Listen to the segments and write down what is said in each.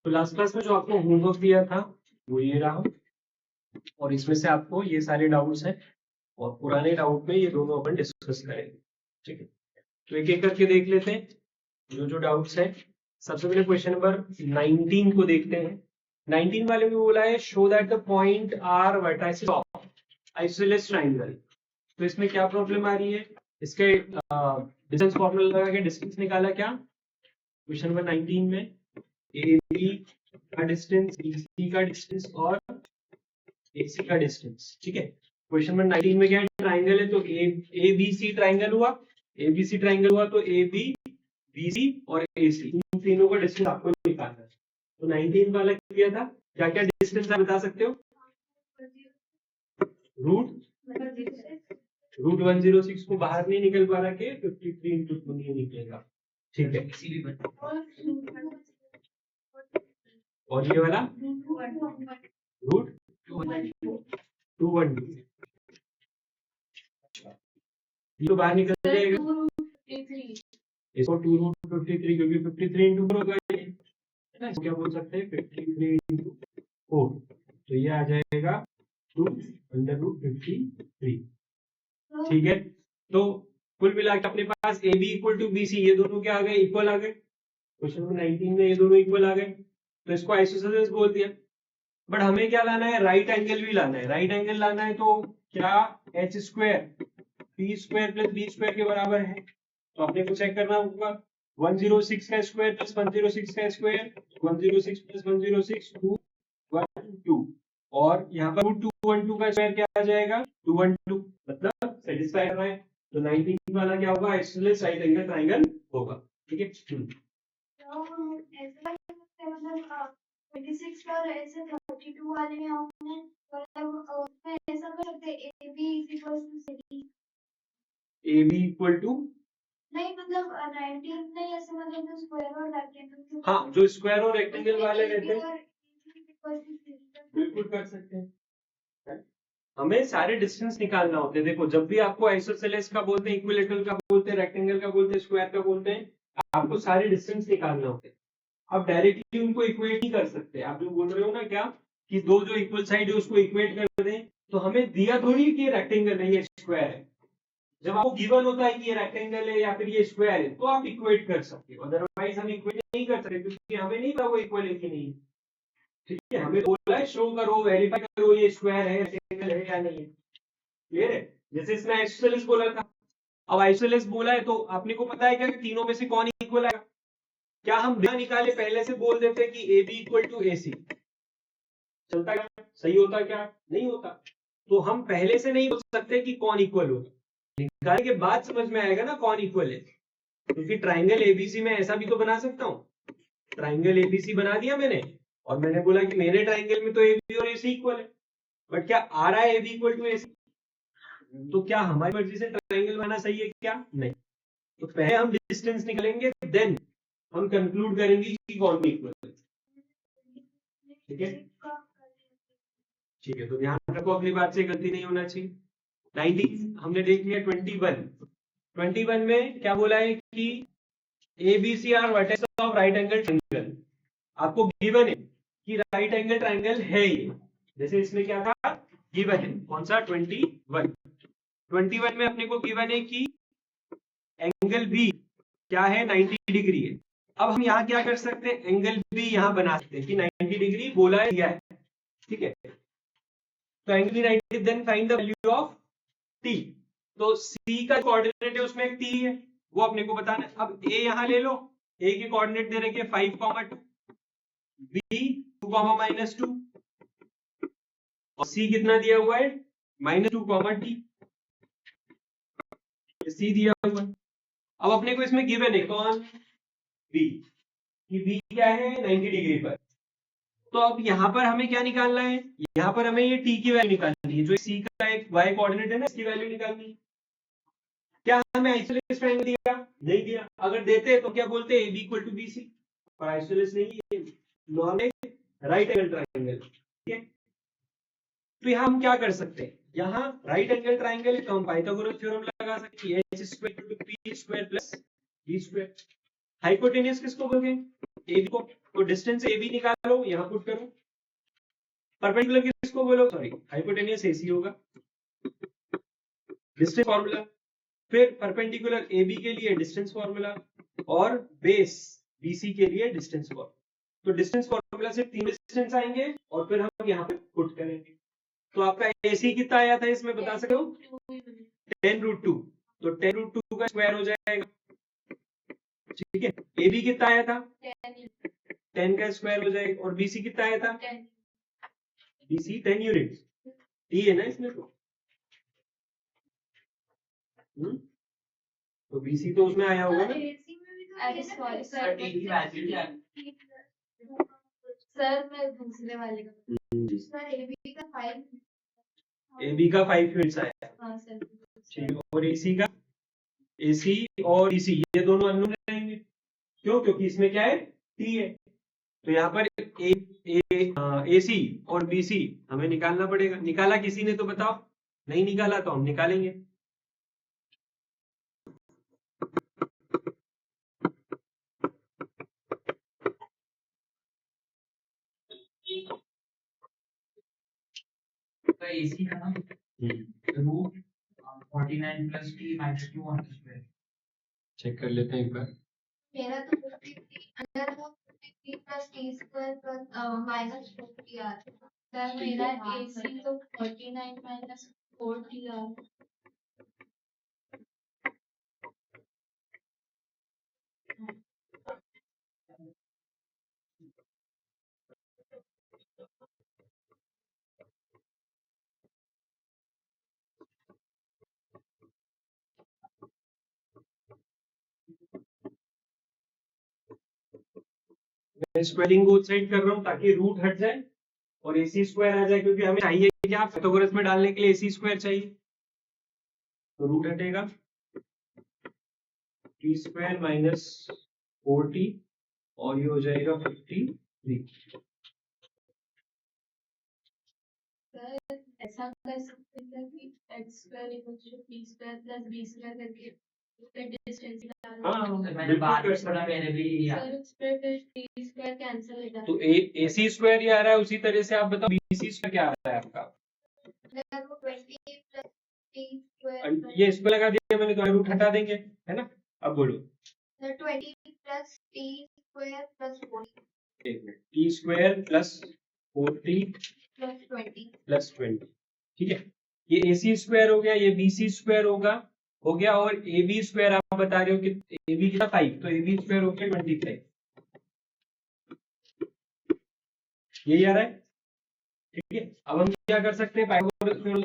तो last class में जो आपको होमवर्क दिया था वो ये रहा, और इसमें से आपको ये सारे डाउट्स हैं और पुराने डाउट में ये दोनों अपन डिस्कस करेंगे। ठीक है, तो एक एक करके देख लेते हैं जो जो डाउट्स हैं। सबसे पहले क्वेश्चन नंबर 19 को देखते हैं। 19 वाले में बोला है show that the point are vertices of isosceles triangle. तो इसमें क्या प्रॉब्लम आ रही है, इसके डिस्टेंस फॉर्मूला लगा के डिस्टेंस निकाला क्या क्वेश्चन नंबर 19 में, ए बी का डिस्टेंस, बी सी का डिस्टेंस और AC का डिस्टेंस। ठीक है, क्वेश्चन नंबर 19 में क्या है, ट्राइंगल है तो ABC ट्राइंगल हुआ, ABC ट्राइंगल हुआ तो AB BC और AC इन तीनों का डिस्टेंस आपको निकालना है। तो 19 वाला किया था, क्या क्या डिस्टेंस आप बता सकते हो? रूट 106 को बाहर नहीं निकल पा रहा के 53 इंटू 2 नहीं निकलेगा। ठीक है, और ये वाला रूट 212 तो बाहर निकल जाएगा, इसको 2 रूट 53 क्योंकि 53 इंटू 4 होगा ये, है ना, क्या बोल सकते हैं 53 इंटू 4, तो ये आ जाएगा 2 अंडर रूट 53। ठीक है, तो कुल मिला के अपने पास AB इक्वल टू BC ये दोनों क्या आ गए, इक्वल आ गए। क्वेश्चन नंबर 19 में ये दोनों इक्वल आ गए, तो इसको आइसोसेलेस बोल दिया। बट हमें क्या लाना है, राइट एंगल भी लाना है। राइट एंगल लाना है तो क्या h square p square plus b square के बराबर है, तो अपने को चेक करना होगा 106 का स्क्वायर प्लस 106 का स्क्वायर, 106 प्लस 106 212, और यहाँ पर 212 का स्क्वायर क्या आ जाएगा 212, मतलब सेटिस्फाई कर रहा है। तो 19 वाला क्या होगा, आइसोसेलेस राइट एंगल ट्रायंगल होगा। ठीक है, मतलब 26 पर ऐसे 32 वाले में हमने मतलब उसमें ऐसा कर सकते हैं AB इक्वल टू नहीं, मतलब 19 नहीं ऐसे, मतलब स्क्वायर और रेक्टेंगल। हाँ, जो स्क्वायर और रेक्टेंगल वाले रहते हैं बिल्कुल कर सकते हैं। हमें सारे डिस्टेंस निकालना होते हैं। देखो, जब भी आपको आइसोसेलेस का बोलते हैं, इक्विलेटरल का बोलते हैं, रेक्टेंगल का बोलते हैं, स्क्वायर का बोलते हैं, आपको सारे डिस्टेंस निकालना होते हैं। आप डायरेक्टली उनको इक्वेट नहीं कर सकते। आप जो बोल रहे हो ना क्या कि दो जो इक्वल साइड है उसको इक्वेट कर दें, तो हमें दिया थोड़ी कि ये रेक्टेंगल है ये स्क्वायर है। जब आपको गिवन होता है कि ये रेक्टेंगल है या फिर ये स्क्वायर है तो आप इक्वेट कर सकते हो, अदरवाइज हम इक्वेट नहीं कर सकते क्योंकि हमें नहीं पता वो इक्वल है कि नहीं। ठीक है, हमें बोला है शो करो, वेरीफाई करो ये स्क्वायर है, रेक्टेंगल है या नहीं है। क्लियर है? जैसे इसमें आइसोसेलेस बोला था, अब आइसोसेलेस बोला है तो आपने को पता है क्या कि तीनों में से कौन इक्वल आएगा? क्या हम बिना निकाले पहले से बोल देते कि AB इक्वल टू AC, चलता क्या, सही होता क्या? नहीं होता। तो हम पहले से नहीं बोल सकते कि कौन इक्वल होगा, निकालने के बाद समझ में आएगा ना कौन इक्वल है। क्योंकि ट्राइंगल ABC में ऐसा भी तो बना सकता हूं, ट्राइंगल ABC बना दिया मैंने और मैंने बोला कि मेरे ट्राइंगल में तो AB और AC इक्वल है, बट क्या आ रहा है AB इक्वल टू AC? तो क्या हमारी मर्जी से ट्राइंगल बनाना सही है क्या? नहीं। तो पहले हम डिस्टेंस निकालेंगे, देन हम कंक्लूड करेंगे कि कौन इक्वल है। ठीक है, ठीक है, तो ध्यान रखो अपनी बात से गलती नहीं होना चाहिए। 19 हमने देख लिया। 21 में क्या बोला है कि ABC are vertex of right angle triangle. आपको गिवन है कि राइट एंगल ट्रायंगल है ये, जैसे इसमें क्या था गिवन है, कौन सा 21 में अपने को गिवन है कि एंगल B क्या है 90 डिग्री है। अब हम यहाँ क्या कर सकते हैं, एंगल B यहाँ बना सकते हैं कि 90 डिग्री बोला है दिया है। ठीक है, तो angle B 90, then find the value of T। तो C का कोऑर्डिनेट है उसमें एक T है, वो अपने को बताना है। अब A यहाँ ले लो, A के कोऑर्डिनेट दे रखे 5, 2, B 2, -2 और C कितना दिया हुआ है -2, T C दिया हुआ है। अब अपने को इसमें गिवन है कौन B, कि B क्या है 90 डिग्री पर। तो अब यहाँ पर हमें क्या निकालना है, यहाँ पर हमें ये T की वैल्यू निकालनी है, जो C का एक Y कोऑर्डिनेट है ना, इसकी वैल्यू निकालनी है। क्या हमें आइसोसेलेस ट्रायंगल दिया? नहीं दिया। अगर देते तो क्या बोलते AB इक्वल टू BC, पर आइसोसेलेस नहीं है, नॉर्मल राइट एंगल ट्रायंगल। ठीक है, तो यहाँ हम क्या कर सकते हैं, यहाँ राइट एंगल ट्रायंगल है तो हम पाइथागोरस थ्योरम लगा सकते हैं, h square to p square plus b square. Hypotenuse किसको बोलोगे, AB को, तो डिस्टेंस AB निकालो, यहाँ पुट करो। परपेंडिकुलर किसको बोलो, सॉरी हाइपोटेनियस AC होगा, डिस्टेंस फॉर्मूला। फिर परपेंडिकुलर AB के लिए डिस्टेंस फॉर्मूला और बेस BC के लिए डिस्टेंस फॉर्मूला। तो डिस्टेंस फॉर्मूला से 3 डिस्टेंस आएंगे और फिर हम यहाँ पे पुट करेंगे। तो आपका AC कितना आया था इसमें बता सकते हो? 10√2। तो 10√2 का स्क्वायर हो जाएगा, ठीक है। AB कितना आया था? 10 का स्क्वायर हो जाएगा। और BC कितना आया था? BC 10 यूनिट टी है ना इसमें तो BC तो उसमें आया होगा ना। सर मैं दूसरे वाले का सर AB का 5 यूनिट्स आया। हाँ सर ठीक है। और AC का, AC और EC ये दोनों अननोन रहेंगे। क्यों? क्योंकि इसमें क्या है, T है। तो यहाँ पर AC और BC हमें निकालना पड़ेगा। निकाला किसी ने तो बताओ, नहीं निकाला तो हम निकालेंगे। AC का ना root 49 plus T minus 2 on square. Check कर लेते हैं एक बार। मेरा तो 53 under root 53 plus T square plus minus 4t आ रहा है। मेरा AC तो 49 माइनस 4t आ रहा है। मैं स्क्वायरिंग को साइड कर रहा हूँ ताकि रूट हट जाए और AC स्क्वायर आ जाए, क्योंकि हमें चाहिए क्या, पाइथागोरस में डालने के लिए AC स्क्वायर चाहिए। तो रूट हटेगा टी स्क्वायर माइनस 4t और ये हो जाएगा 53। सर ऐसा कर सकते हैं कि x square equals to p square plus b square करके फिर डिस्टेंस निकालना। हाँ मैंने बात कर सुना, मैंने भी सर उस पे फिर t स्क्वायर कैंसिल हो जाता तो AC स्क्वायर ही आ रहा है, उसी तरह से आप बताओ BC स्क्वायर क्या आ रहा है आपका। है। वो 20 प्लस t स्क्वायर ये इस पे लगा दिया मैंने, तो रूट हटा देंगे, है ना। अब बोलो। Sir 20 plus t square plus 40 एक minute, T square plus 4t plus 20 plus 20, ठीक है। ये AC स्क्वायर हो गया, ये BC स्क्वायर हो गया और AB स्क्वायर आप बता रहे हो कि AB कितना 5, तो AB स्क्वायर हो गया 25। यही आ रहा है, ठीक है। अब हम क्या कर सकते हैं, पाइथागोरस थ्योरम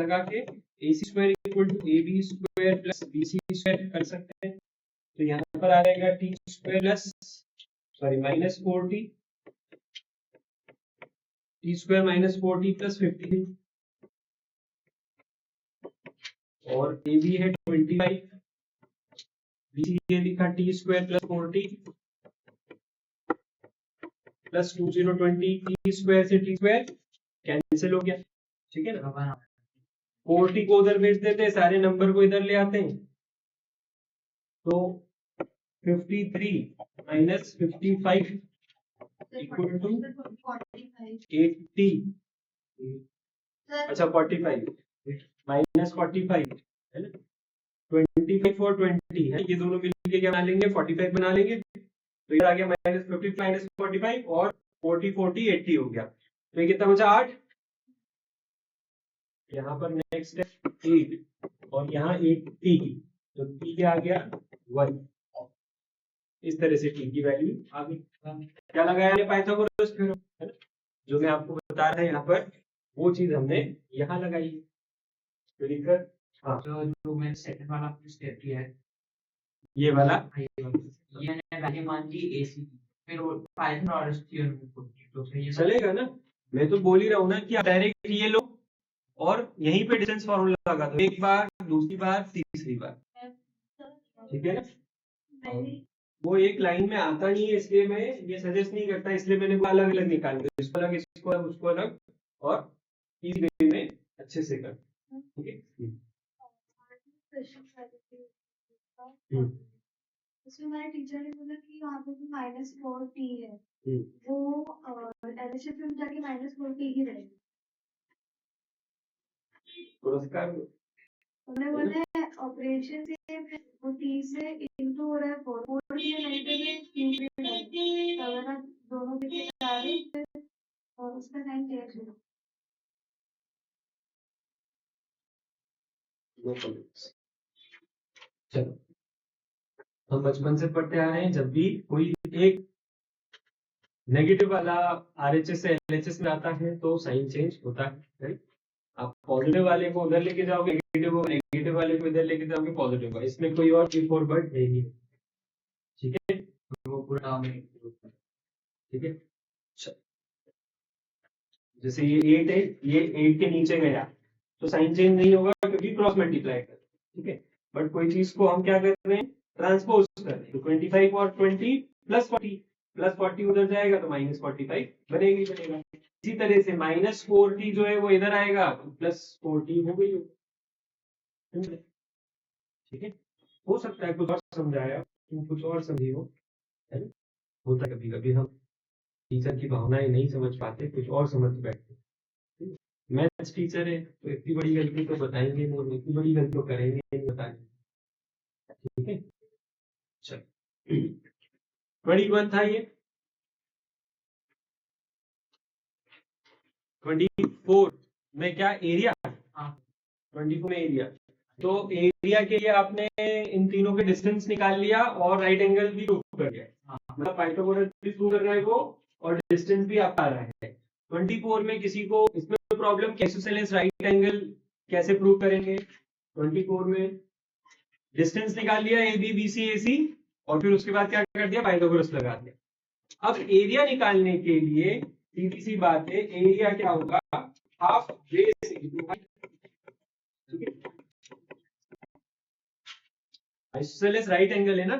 लगा के AC square equal to AB square plus BC square कर सकते हैं। तो यहाँ पर आ जाएगा T square plus sorry minus 4t, T square minus 4t plus 53 और ए बी है 25, बी ये लिखा T square plus 4t plus 2020, T square से टी स्क्वायर कैंसिल हो गया, ठीक है ना। 4t को उधर भेज देते हैं, सारे नंबर को इधर ले आते हैं, तो 53 माइनस 55 इक्वल टू 80। अच्छा 45 माइनस 45 है ना, 25 और 20 है, ये दोनों मिलके क्या बना लेंगे, 45 बना लेंगे। तो ये आ गया माइनस 50 माइनस 45 और 40 40 80 हो गया। तो ये कितना बचा 8, यहाँ पर नेक्स्ट है 8 और यहाँ 80, तो t आ गया 1। इस तरह से t की वैल्यू आ गई। क्या लगाया पाइथागोरस थ्योरम, है ना, जो मैं आपको बता रहा था यहाँ पर, वो चीज हमने यहाँ लगाई। तो लिखकर हाँ, तो जो मैंने सेकंड वाला स्टेप किया है, ये वाला ये मैंने वैल्यू मान ली AC की, फिर वो पाइथागोरस थ्योरम में पुट की, तो सही है ना? चलेगा ना। मैं तो बोल ही रहा हूँ ना कि आप डायरेक्ट ये लो और यहीं पे डिस्टेंस फॉर्मूला लगा दो, एक बार, दूसरी बार, तीसरी बार, ठीक है ना। वो एक लाइन में आता नहीं है, इसलिए मैं ये सजेस्ट नहीं करता, इसलिए मैंने अलग अलग निकाल दिया, इसको अलग, इसको अलग, उसको अलग, और इस वे में अच्छे से कर, ठीक है। उसमें हमारे टीचर ने बोला कि वहाँ पे तो -4t है, हम्म, वो एलएचएस में जाके -4t ही रहेगी। पुरस्कार उन्होंने बोला है ऑपरेशन से वो t से इनटू हो रहा है 4 के लिए नेगेटिव है, t पे है। तो अगर आप दोनों के डालें फिर और उसका साइन चेंज हो। no comments। चलो, हम बचपन से पढ़ते आ रहे हैं, जब भी कोई एक नेगेटिव वाला आरएचएस से एलएचएस में आता है तो साइन चेंज होता है, राइट। आप पॉजिटिव वाले को उधर लेके जाओगे नेगेटिव वाले को इधर लेके जाओगे पॉजिटिव का, इसमें कोई और बिफोर बट नहीं है, ठीक है। वो पूरा नाम है। ठीक है, जैसे ये 8 है, ये 8 के नीचे गया तो साइन चेंज नहीं होगा क्योंकि क्रॉस मल्टीप्लाई कर, ठीक है। बट कोई चीज को हम क्या कर रहे हैं, ट्रांसपोज कर रहे हैं, तो 25 और 20 +40 उधर जाएगा तो -45 बनेगी बनेगा। इसी तरह से -4t जो है वो इधर आएगा तो +4t हो गई हो, ठीक है। हो सकता है कुछ और समझाया, तुम कुछ और समझी हो, है ना? होता है कभी कभी हम टीचर की भावनाएं नहीं समझ पाते, कुछ और समझ बैठते। मैथ्स टीचर है तो इतनी बड़ी गलती तो बताएंगे नहीं, इतनी बड़ी गलती तो करेंगे नहीं, बताएंगे, ठीक है। चलो 21 था ये, 24 में क्या एरिया, हाँ 24 में एरिया। तो एरिया के लिए आपने इन तीनों के डिस्टेंस निकाल लिया और राइट एंगल भी प्रूव कर लिया, मतलब पाइथागोरस भी प्रूव कर रहा है वो और डिस्टेंस भी आप आ रहा है। 24 में किसी को इसमें प्रॉब्लम, आइसोसेलेस राइट एंगल कैसे प्रूव करेंगे। 24 में डिस्टेंस निकाल लिया ए बी बी सी ए सी और फिर उसके बाद क्या कर दिया, पाइथागोरस लगा दिया। अब एरिया निकालने के लिए सीधी सी बात है, एरिया क्या होगा, हाफ बेस इनटू हाइट, ठीक है। आइसोसेलेस राइट एंगल है ना,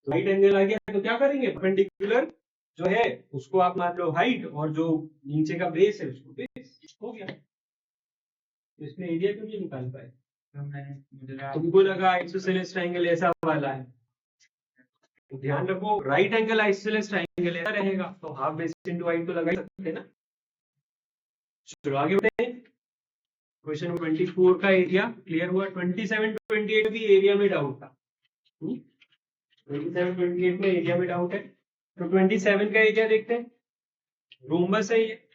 राइट एंगल आ गया तो क्या करेंगे, परपेंडिकुलर जो है उसको आप मान लो हाइट और जो नीचे का बेस है उसको बेस, हो गया। तो इसमें एरिया क्यों नहीं निकाल पाए, तो मुझे तुमको लगा आइसोसेलेस ट्रायंगल ऐसा वाला है, तो ध्यान रखो राइट एंगल आइसोसेलेस ट्रायंगल ऐसा रहेगा तो हाफ बेस इनटू हाइट तो लगा ही सकते हैं ना। चलो आगे बढ़ते हैं, क्वेश्चन 24 का एरिया क्लियर हुआ। 27 28 भी एरिया में डाउट था, 27 28 में एरिया में डाउट है, तो 27 का एरिया देखते हैं, रोम्बस है ये,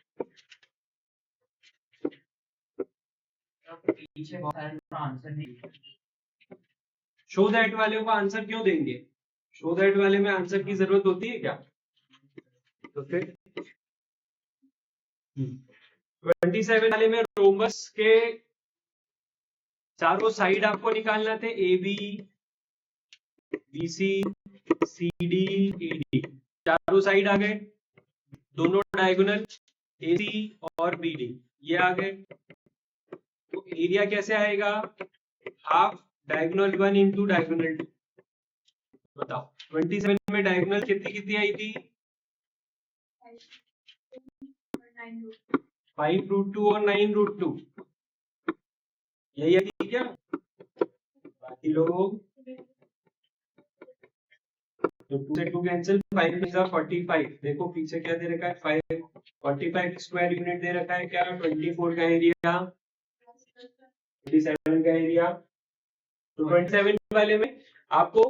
पीछे बहुत सारे आंसर नहीं। शो दैट वाले को आंसर क्यों देंगे, शो दैट वाले में आंसर की जरूरत होती है क्या, तो फिर 27 वाले में रोम्बस के चारों साइड आपको निकालना थे, A B B C C D A D, चारों साइड आ गए, दोनों डायगोनल ए सी और बी डी ये आ गए। तो एरिया कैसे आएगा, हाफ डायगोनल 1 इंटू डायगोनल 2। बताओ 27 में डायगोनल कितनी कितनी आई थी, 5√2 और 9√2, यही आई थी क्या, बाकी लोग तो 2 से 2 कैंसिल, 5 इज 45, देखो पीछे क्या दे रखा है, 5 45 स्क्वायर यूनिट दे रखा है क्या, 24 का एरिया 27 का एरिया। तो 27 वाले में आपको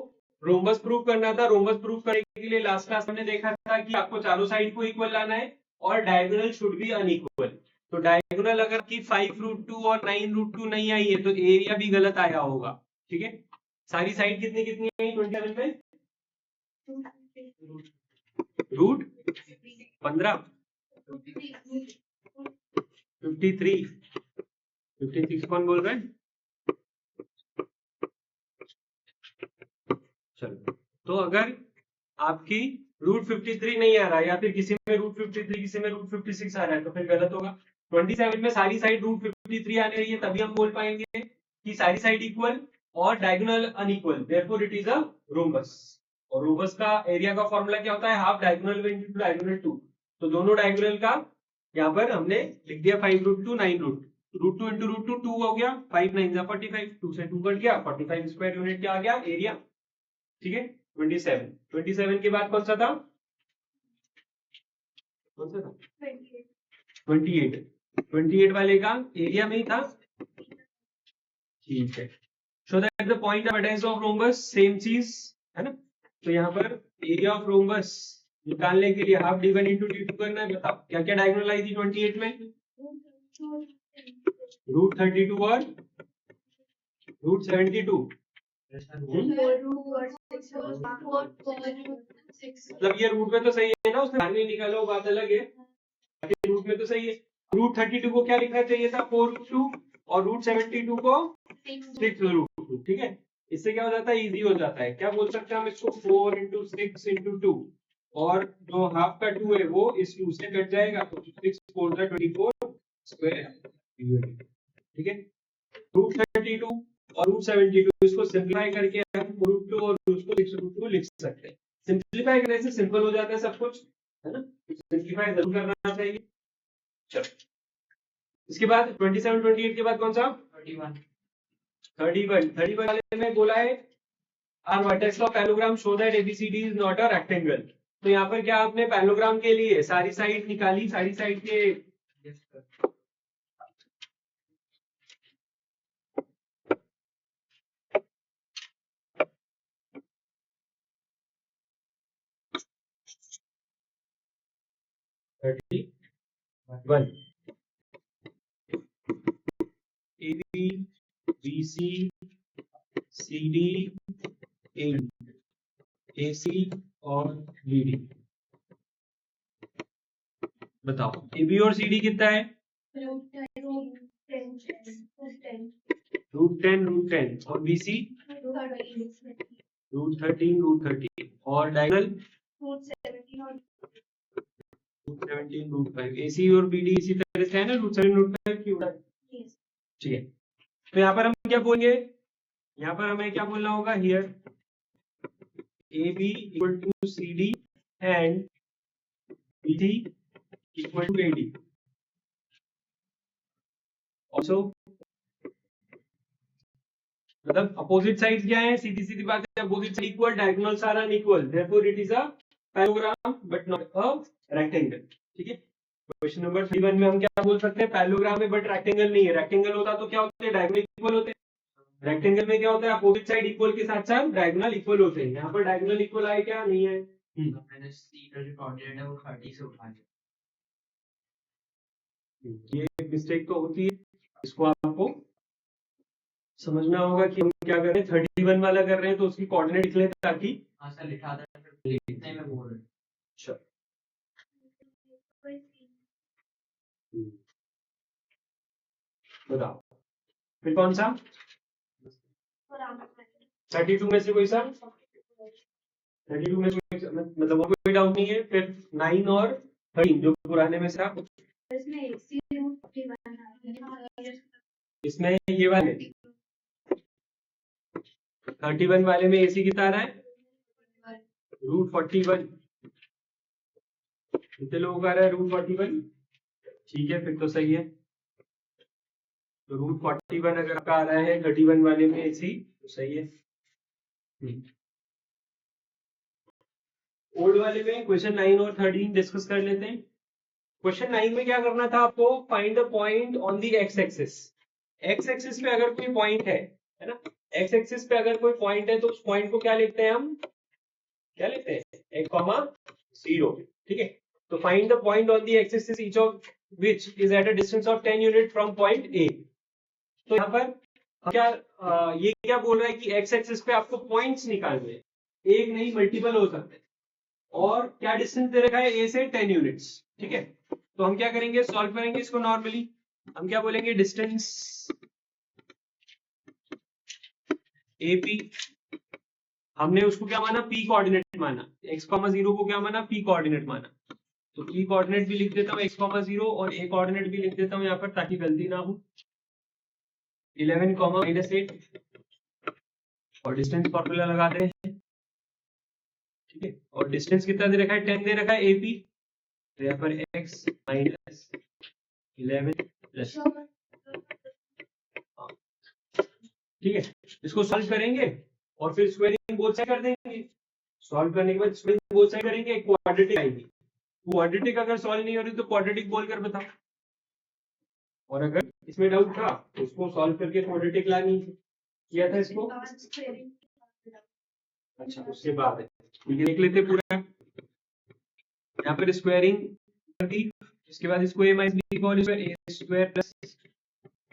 रोम्बस प्रूव करना था, रोम्बस प्रूव करने के लिए लास्ट क्लास हमने देखा था कि आपको चारों साइड को इक्वल लाना है और डायगोनल शुड बी अनइक्वल। तो डायगोनल अगर की 5√2 और 9√2 नहीं आई है तो एरिया भी गलत आया होगा, ठीक है। सारी साइड कितनी कितनी आई 27 में, रूट 15, 53 कौन बोल रहे हैं, चलो। तो अगर आपकी √53 नहीं आ रहा है या फिर किसी में √53 किसी में √56 आ रहा है तो फिर गलत होगा। 27 में सारी साइड √53 आने रही है तभी हम बोल पाएंगे कि सारी साइड इक्वल और diagonal unequal, therefore it is a rhombus. और रोम्बस का एरिया का फॉर्मूला क्या होता है, हाफ डायगोनल इंटू डायगोनल 2। तो दोनों डायगोनल का यहाँ पर हमने लिख दिया 5√2 9√2 इंटू √2 2 हो गया, 5 9 45, 2 से 2 कट गया, 45 स्क्वायर यूनिट क्या आ गया एरिया। ठीक है 27 के बाद कौन सा था 28 वाले का एरिया में ही था ठीक है show that the point of एडेंस ऑफ रोम्बस सेम चीज है ना तो यहाँ पर एरिया ऑफ रोम्बस निकालने के लिए हाफ d1 इंटू d2 करना है बताओ क्या क्या डायगोनल आई थी 28 में √32 और √72 मतलब ये रूट में तो सही है ना उसने बाहर नहीं निकाला वो बात अलग है रूट में तो सही है √32 को क्या लिखना चाहिए था 4√2 और √72 को 6√2 ठीक है इससे क्या हो जाता है इजी हो जाता है क्या बोल सकते हैं हम इसको 4 इंटू 6 इंटू 2 और जो हाफ का 2 है वो इस 2 से कट जाएगा तो 6 4 24 स्क्वायर ठीक है √32 और √72 इसको सिंप्लीफाई करके हम √2 और उसको 6√2 लिख सकते हैं सिंप्लीफाई करने से सिंपल हो जाता है सब कुछ है ना सिंप्लीफाई जरूर करना चाहिए चलो इसके बाद 27 28 के बाद कौन सा 31 वाले में बोला है are vertex of parallelogram show that ABCD is not a rectangle तो यहाँ पर क्या आपने पैरेललोग्राम के लिए सारी साइड निकाली सारी साइड के one AB BC CD AC और BD बताओ AB और CD कितना है √10 और BC √13 और डायगोनल √17 AC और BD इसी तरह से है ना √7 क्यों ठीक है तो यहाँ पर हम क्या बोलेंगे यहाँ पर हमें क्या बोलना होगा here AB equal to CD and BD equal to AD also मतलब अपोजिट साइड क्या है सीधी सीधी बात है opposite side equal diagonals are unequal therefore it is a parallelogram but not a rectangle ठीक है क्वेश्चन नंबर 31 में हम क्या बोल सकते हैं पैरेललोग्राम है बट रेक्टेंगल नहीं है रेक्टेंगल होता तो क्या होते हैं डायगोनल इक्वल होते हैं रेक्टेंगल में क्या होता है अपोजिट साइड इक्वल के साथ साथ डायगोनल इक्वल होते हैं यहाँ पर डायगोनल इक्वल आए क्या नहीं है मैंने सी का जो कोऑर्डिनेट है वो 30 से उठा लिया ये मिस्टेक तो होती है इसको आपको समझना होगा कि हम क्या कर रहे हैं 31 वाला कर रहे हैं तो उसकी कोऑर्डिनेट लिख लें ताकि हाँ सर लिखा था फिर लिखने में बोल रहे अच्छा बताओ फिर कौन सा 32 में से कोई सा 32 में से कोई सा मतलब वो कोई डाउट नहीं है फिर 9 और 13 जो पुराने में से आप इसमें ये वाले 31 वाले में AC कितना आ रहा है √41 कितने लोगों का आ रहा है √41 ठीक है फिर तो सही है तो √41 अगर आपका आ रहा है 31 वाले में AC तो सही है ओल्ड वाले में क्वेश्चन 9 और 13 डिस्कस कर लेते हैं क्वेश्चन 9 में क्या करना था आपको find the point on the x axis पे अगर कोई पॉइंट है ना एक्स एक्सिस पे अगर कोई पॉइंट है तो उस पॉइंट को क्या लिखते हैं हम क्या लिखते हैं x,0 ठीक है तो find the point on the axis each of which is at a distance of 10 unit from point A तो यहाँ पर क्या ये क्या बोल रहा है कि एक्स एक्सिस पे आपको पॉइंट्स निकालने हैं एक नहीं मल्टीपल हो सकते और क्या डिस्टेंस दे रखा है A से 10 यूनिट्स ठीक है तो हम क्या करेंगे सॉल्व करेंगे इसको नॉर्मली हम क्या बोलेंगे डिस्टेंस AP हमने उसको क्या माना P कोऑर्डिनेट माना x,0 को क्या माना P कोऑर्डिनेट माना तो P कोऑर्डिनेट भी लिख देता हूँ x,0 और A कोऑर्डिनेट भी लिख देता हूँ यहाँ पर ताकि गलती ना हो 11, -8 और डिस्टेंस फॉर्मूला लगा दे ठीक है और डिस्टेंस कितना दे रखा है 10 दे रखा है AP तो यहाँ पर x - 11 प्लस ठीक है इसको सॉल्व करेंगे और फिर स्क्वायरिंग बोथ साइड कर देंगे। सॉल्व करने के बाद स्क्वायरिंग बोथ साइड करेंगे, क्वाड्रेटिक आएगी। क्वाड्रेटिक अगर सॉल्व नहीं हो रही तो क्वाड्रेटिक बोलकर बताओ, और अगर इसमें डाउट था तो उसको सॉल्व करके क्वाड्रेटिक लानी किया था इसको। अच्छा, उसके बाद है, ठीक है, देख लेते पूरा। यहाँ पर स्क्वायरिंग कर दी, इसके बाद इसको a minus B whole square, a square plus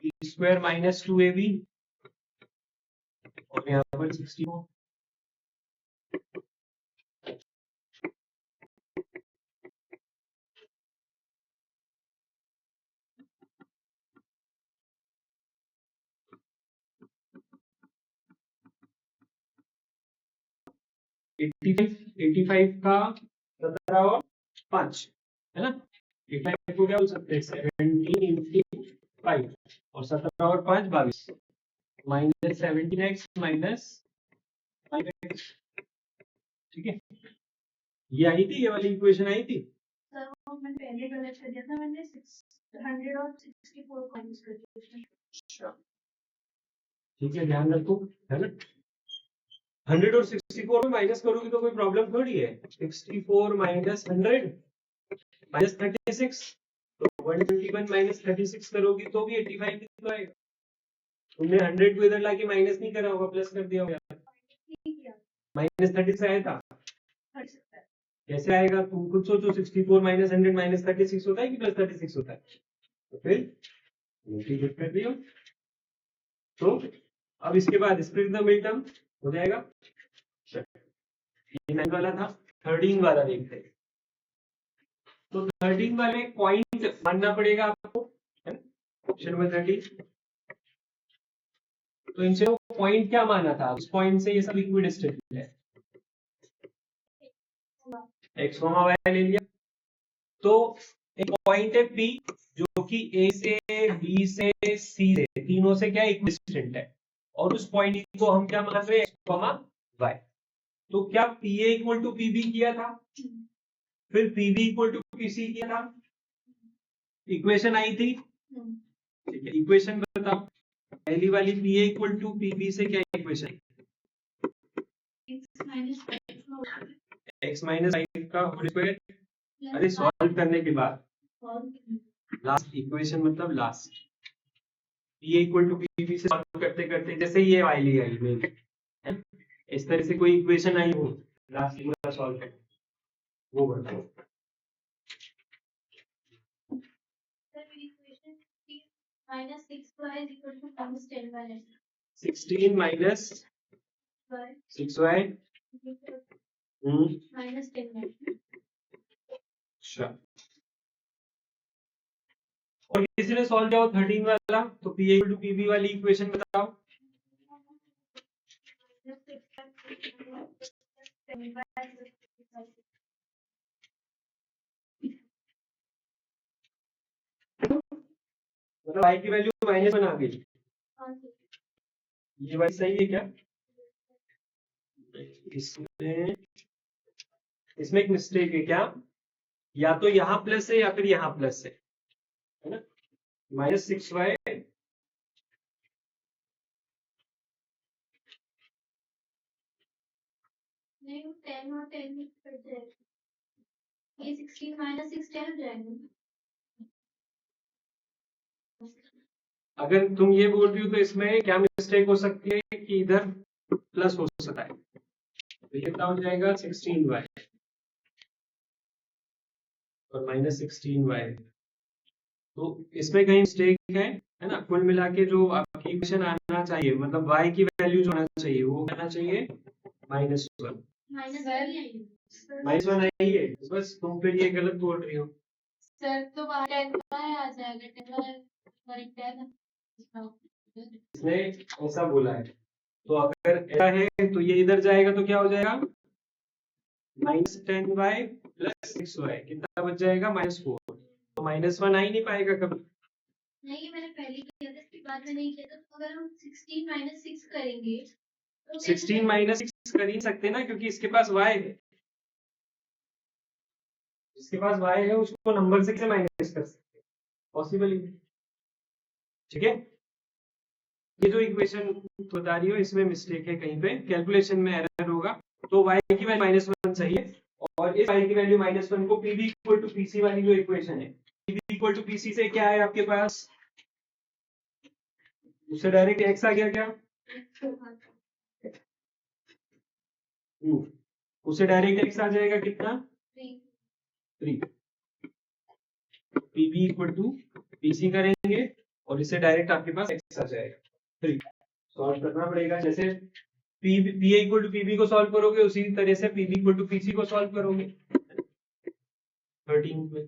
B square minus 2ab, और यहाँ पर 64। एटी फाइव का 17 और 5 है ना, 85 को क्या बोल सकते हैं, 17 इंटू 5, और 17 और 5 22, माइनस 17x माइनस 5x। ठीक है, ये आई थी, ये वाली इक्वेशन आई थी। सर वो मैंने पहले गलत कर दिया था, मैंने 600 और 64 माइनस कर दिया। अच्छा, ठीक है, ध्यान रखो, है ना। 100 और 64 में माइनस करोगे तो कोई प्रॉब्लम थोड़ी है। 64 माइनस 100 माइनस 36, तो 121 माइनस 36 करोगी तो भी 85 कितना आएगा। तुमने 100 को इधर लाके माइनस नहीं करा होगा, प्लस कर दिया होगा। माइनस 36 आया था, कैसे आएगा तुम खुद सोचो। 64 माइनस 100 माइनस 36 होता है कि प्लस 36 होता है, तो फिर मल्टीप्लाई कर दियो। तो अब इसके बाद स्प्लिट द मिड टर्म हो जाएगा। ये 9 वाला था, 13 वाला देखते हैं। तो 13 वाले पॉइंट मानना पड़ेगा आपको, है ना, ऑप्शन नंबर 13। तो इनसे वो पॉइंट क्या माना था, उस पॉइंट से ये सब इक्विडिस्टेंट है। एक्स कॉमा वाई ले लिया, तो एक पॉइंट है P जो कि A से B से C से तीनों से क्या इक्विडिस्टेंट है, और उस पॉइंट को हम क्या मान रहे हैं, एक्स कॉमा वाई। तो क्या PA इक्वल टू PB किया था, फिर PB इक्वल टू PC किया था, इक्वेशन आई थी। ठीक है, इक्वेशन बताओ, पहली वाली PA इक्वल टू PB से क्या इक्वेशन, x माइनस 5 का होल स्क्वायर। अरे सॉल्व करने के बाद लास्ट इक्वेशन मतलब last, PA equal to PB से सॉल्व करते करते जैसे ये वाली आई मेरी, इस तरह से कोई इक्वेशन आई हो, लास्ट पूरा सॉल्व कर वो बताओ। Minus 6y is equal to minus 10y 16 minus 6y minus 10y। अच्छा, और किसी ने सॉल्व किया हो 13 वाला, तो PA इक्वल टू PB वाली इक्वेशन बताओ। मतलब y की वैल्यू माइनस बना गई, ये वाली सही है क्या। इसमें एक मिस्टेक है क्या, या तो यहाँ प्लस है या फिर यहाँ प्लस है ना। माइनस 6y नहीं, 10 और 10 में कट जाएगा, ये 16 माइनस 6 10 हो जाएगा। अगर तुम ये बोल रही हो तो इसमें क्या मिस्टेक हो सकती है कि इधर प्लस हो सकता है, तो ये क्या हो जाएगा 16y और माइनस 16y। तो इसमें कहीं मिस्टेक है ना। कुल मिला के जो आपकी इक्वेशन आना चाहिए, मतलब y की वैल्यू जो आना चाहिए वो आना चाहिए -1। -1 आई है, बस तुम फिर ये गलत बोल रही हो। सर तो 10 आ जाएगा, 10 इसने ऐसा बोला है, तो अगर ऐसा है तो ये इधर जाएगा तो क्या हो जाएगा -10y प्लस 6y, कितना बच जाएगा -4। तो -1 आ ही नहीं पाएगा कभी। नहीं, मैंने पहले किया था, इसके बाद में नहीं किया था। तो अगर हम 16 माइनस 6 करेंगे तो 16 माइनस 6 कर ही सकते ना, क्योंकि इसके पास y है, जिसके पास y है उसको नंबर से कैसे माइनस कर सकते, पॉसिबल ही। ठीक है, ये जो इक्वेशन बता रही हो इसमें मिस्टेक है, कहीं पे कैलकुलेशन में एरर होगा, तो y की वैल्यू -1 सही है, और इस y की वैल्यू -1 को pb इक्वल टू pc वाली जो इक्वेशन है, pb इक्वल टू pc से क्या है आपके पास, उससे डायरेक्ट x आ गया क्या, उससे डायरेक्ट x आ जाएगा कितना, 3, pb इक्वल टू pc करेंगे और इससे डायरेक्ट आपके पास x आ जाएगा 3। सॉल्व करना पड़ेगा, जैसे पी इक्वल टू पीबी को सॉल्व करोगे उसी तरह से पीबी इक्वल टू पीसी को सॉल्व करोगे 13 में।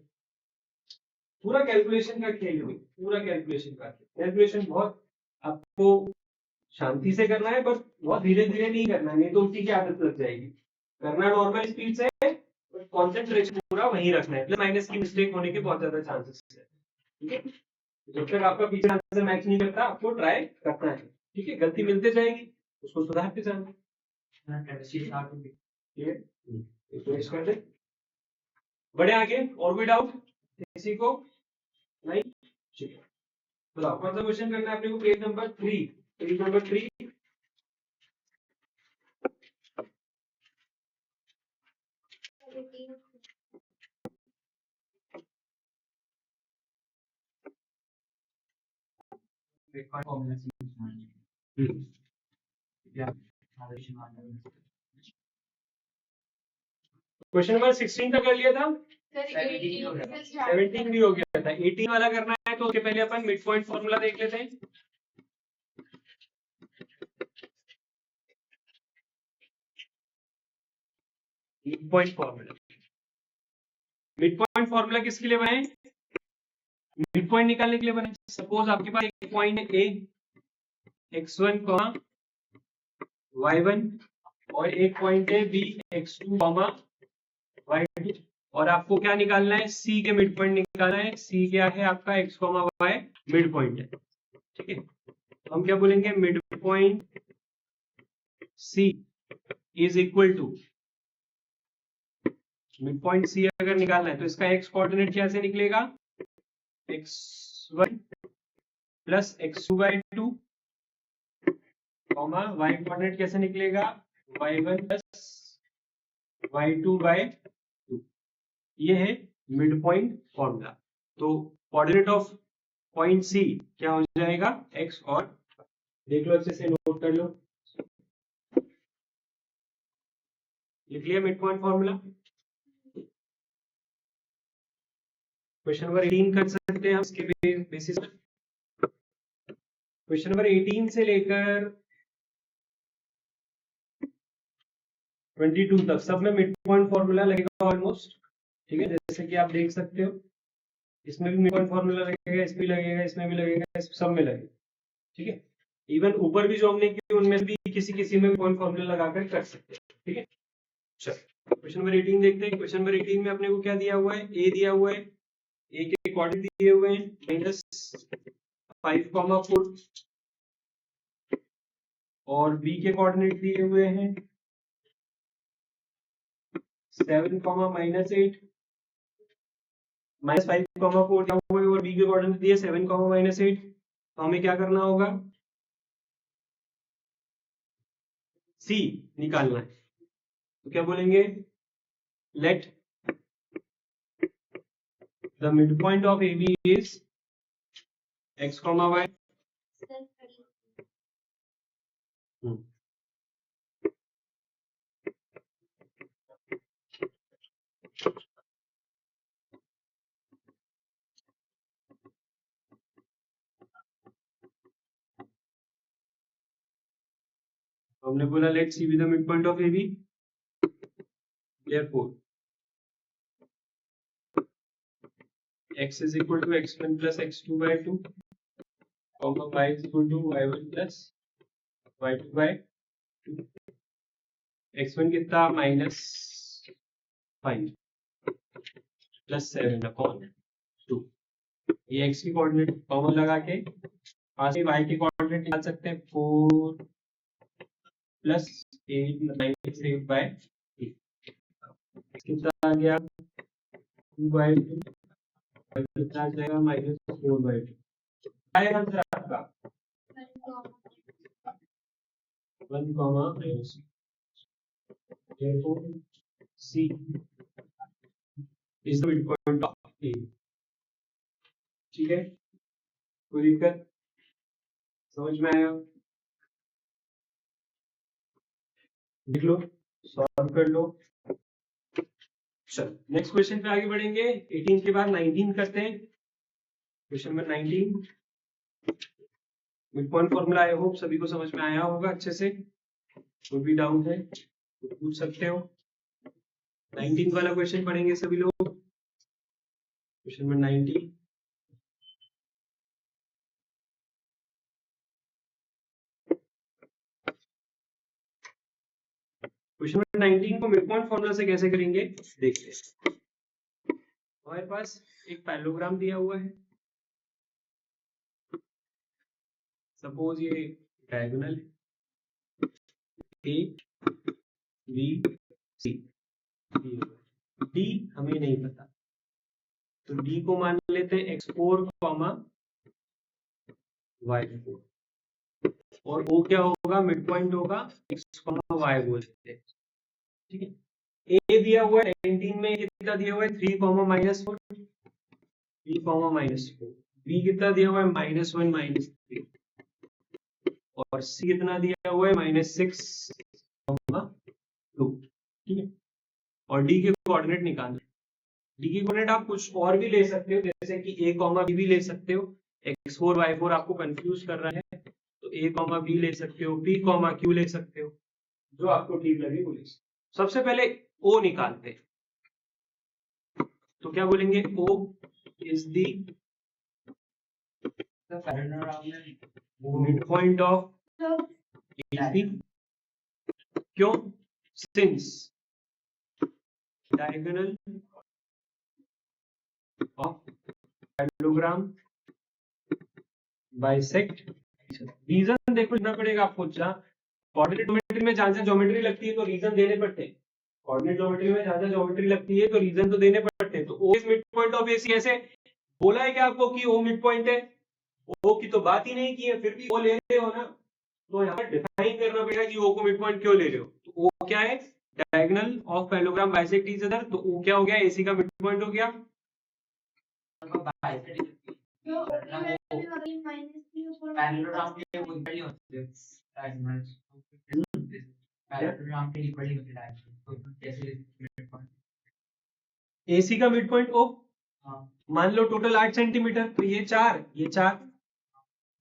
पूरा कैलकुलेशन का खेल है, पूरा कैलकुलेशन बहुत आपको शांति से करना है, बट बहुत धीरे धीरे नहीं करना है, नहीं तो उसी की आदत लग जाएगी। करना नॉर्मल स्पीड से है, बट कॉन्सेंट्रेशन पूरा वहीं रखना है, प्लस माइनस की मिस्टेक होने के बहुत ज्यादा चांसेस है। ठीक है, जब तक आपका पीछे आंसर मैच नहीं करता आपको ट्राई करना है। ठीक है, गलती मिलते जाएगी, उसको सुधारते जाना। कर दे, बड़े आगे, और कोई डाउट किसी को नहीं? ठीक है, तो कौन सा क्वेश्चन करना है अपने को, page number 3, page number 3। Question number 16 तक कर लिया था, 17 भी हो गया था, 18 वाला करना है तो उसके पहले अपन मिड पॉइंट फॉर्मूला देख लेते हैं। मिड पॉइंट फॉर्मूला किसके लिए बनाए, मिड पॉइंट निकालने के लिए बनाए। सपोज आपके पास एक पॉइंट है ए, x1, y1, और एक पॉइंट है बी, x2, y2, और आपको क्या निकालना है, सी के मिड पॉइंट निकालना है। सी क्या है आपका, x, y मिड पॉइंट है। ठीक है, तो हम क्या बोलेंगे, mid point C is equal to, mid point C अगर निकालना है तो इसका x कोऑर्डिनेट कैसे निकलेगा, x1 plus x2/2, y coordinate कैसे निकलेगा, y1 प्लस y2/2। ये है मिड पॉइंट फॉर्मूला। तो कोऑर्डिनेट ऑफ पॉइंट सी क्या हो जाएगा, x, और देख लो अच्छे से, नोट कर लो, लिख लिया mid point formula. Question number 18 कर सकते हैं हम इसके बेसिस पर। क्वेश्चन नंबर 18 से लेकर 22 तक सब में मिड पॉइंट फॉर्मूला लगेगा ऑलमोस्ट। ठीक है, जैसे कि आप देख सकते हो, इसमें भी मिड पॉइंट फॉर्मूला लगेगा, इसमें भी लगेगा, इसमें भी लगेगा, सब में लगेगा। ठीक है, इवन ऊपर भी जो हमने किए उनमें भी किसी में पॉइंट फॉर्मूला लगाकर कर सकते हैं। ठीक है, चलो क्वेश्चन नंबर 18 देखते हैं। क्वेश्चन नंबर 18 में अपने को क्या दिया हुआ है, ए दिया हुआ है, ए के कोऑर्डिनेट दिए हुए हैं -5, 4, और बी के कोऑर्डिनेट दिए हुए हैं 7, -8, -5, 4 क्या हुआ है, और बी के कोऑर्डिनेट दिए 7, -8। तो हमें क्या करना होगा, सी निकालना है। तो क्या बोलेंगे, let the mid point of A B is x, y। हमने बोला let C B the mid point of A B, therefore x is equal to x1 plus x2/2, y is equal to y1 plus y2/2। x1 कितना, -5 plus 7/2। ये x की coordinate common लगा के पास ही y की coordinate निकाल सकते हैं, 4 plus 8 -8/3। कितना आ गया, 2/2, कितना आ जाएगा, -4/2। क्या है आंसर आपका, 1 comma minus 2. Therefore C is the midpoint of A. ठीक है, कोई दिक्कत समझ में आया? लिख लो, सॉल्व कर लो। चलो नेक्स्ट क्वेश्चन पे आगे बढ़ेंगे। 18 के बाद 19 करते हैं। Question number 19, mid point formula I hope सभी को समझ में आया होगा अच्छे से। कोई भी डाउट है तो पूछ सकते हो। 19 वाला क्वेश्चन पढ़ेंगे सभी लोग। क्वेश्चन नंबर 19, क्वेश्चन नंबर 19 को मिड पॉइंट फॉर्मूला से कैसे करेंगे देखते हैं। हमारे पास एक पैरेललोग्राम दिया हुआ है। सपोज ये diagonal A B C, D हमें नहीं पता तो डी को मान लेते हैं x4, y4 और ओ क्या होगा, मिड पॉइंट होगा x, y बोल लेते हैं। ठीक है, ए दिया हुआ है 19 में, कितना दिया हुआ है 3, -4, 3, -4, बी कितना दिया हुआ है -1, -3 और सी कितना दिया हुआ है -6, 2। ठीक है, और डी के कोऑर्डिनेट निकालना। डी की कोऑर्डिनेट आप कुछ और भी ले सकते हो, जैसे कि a, b भी ले सकते हो। x4, y4 आपको कंफ्यूज कर रहा है तो a, b ले सकते हो, p, q ले सकते हो, जो आपको ठीक लगे वो ले सकते हो। सबसे पहले o निकालते हैं तो क्या बोलेंगे, o is the mid point of AC। क्यों? Since diagonal of parallelogram bisect। Reason देखो लिखना पड़ेगा आपको। जहाँ कोऑर्डिनेट ज्योमेट्री में जहां ज्योमेट्री लगती है तो रीजन देने पड़ते हैं। कोऑर्डिनेट ज्योमेट्री में जहां ज्योमेट्री लगती है तो रीजन तो देने पड़ते हैं। तो O is mid point of AC ऐसे बोला है क्या आपको कि ओ मिड पॉइंट है? ओ की तो बात ही नहीं की है, फिर भी ओ ले रहे हो ना, तो यहाँ पर डिफाइन करना पड़ेगा कि ओ को मिड पॉइंट क्यों ले रहे हो। तो ओ क्या है, diagonal of parallelogram bisect each other, तो ओ क्या हो गया, एसी का मिड पॉइंट हो गया। पैरेललोग्राम के वो इक्वल नहीं होते, डायगोनल्स पैरेललोग्राम के इक्वल नहीं होते डायगोनल, तो कैसे मिड पॉइंट? एसी का मिड पॉइंट ओ, हाँ मान लो टोटल 8 सेंटीमीटर, तो ये 4, ये 4।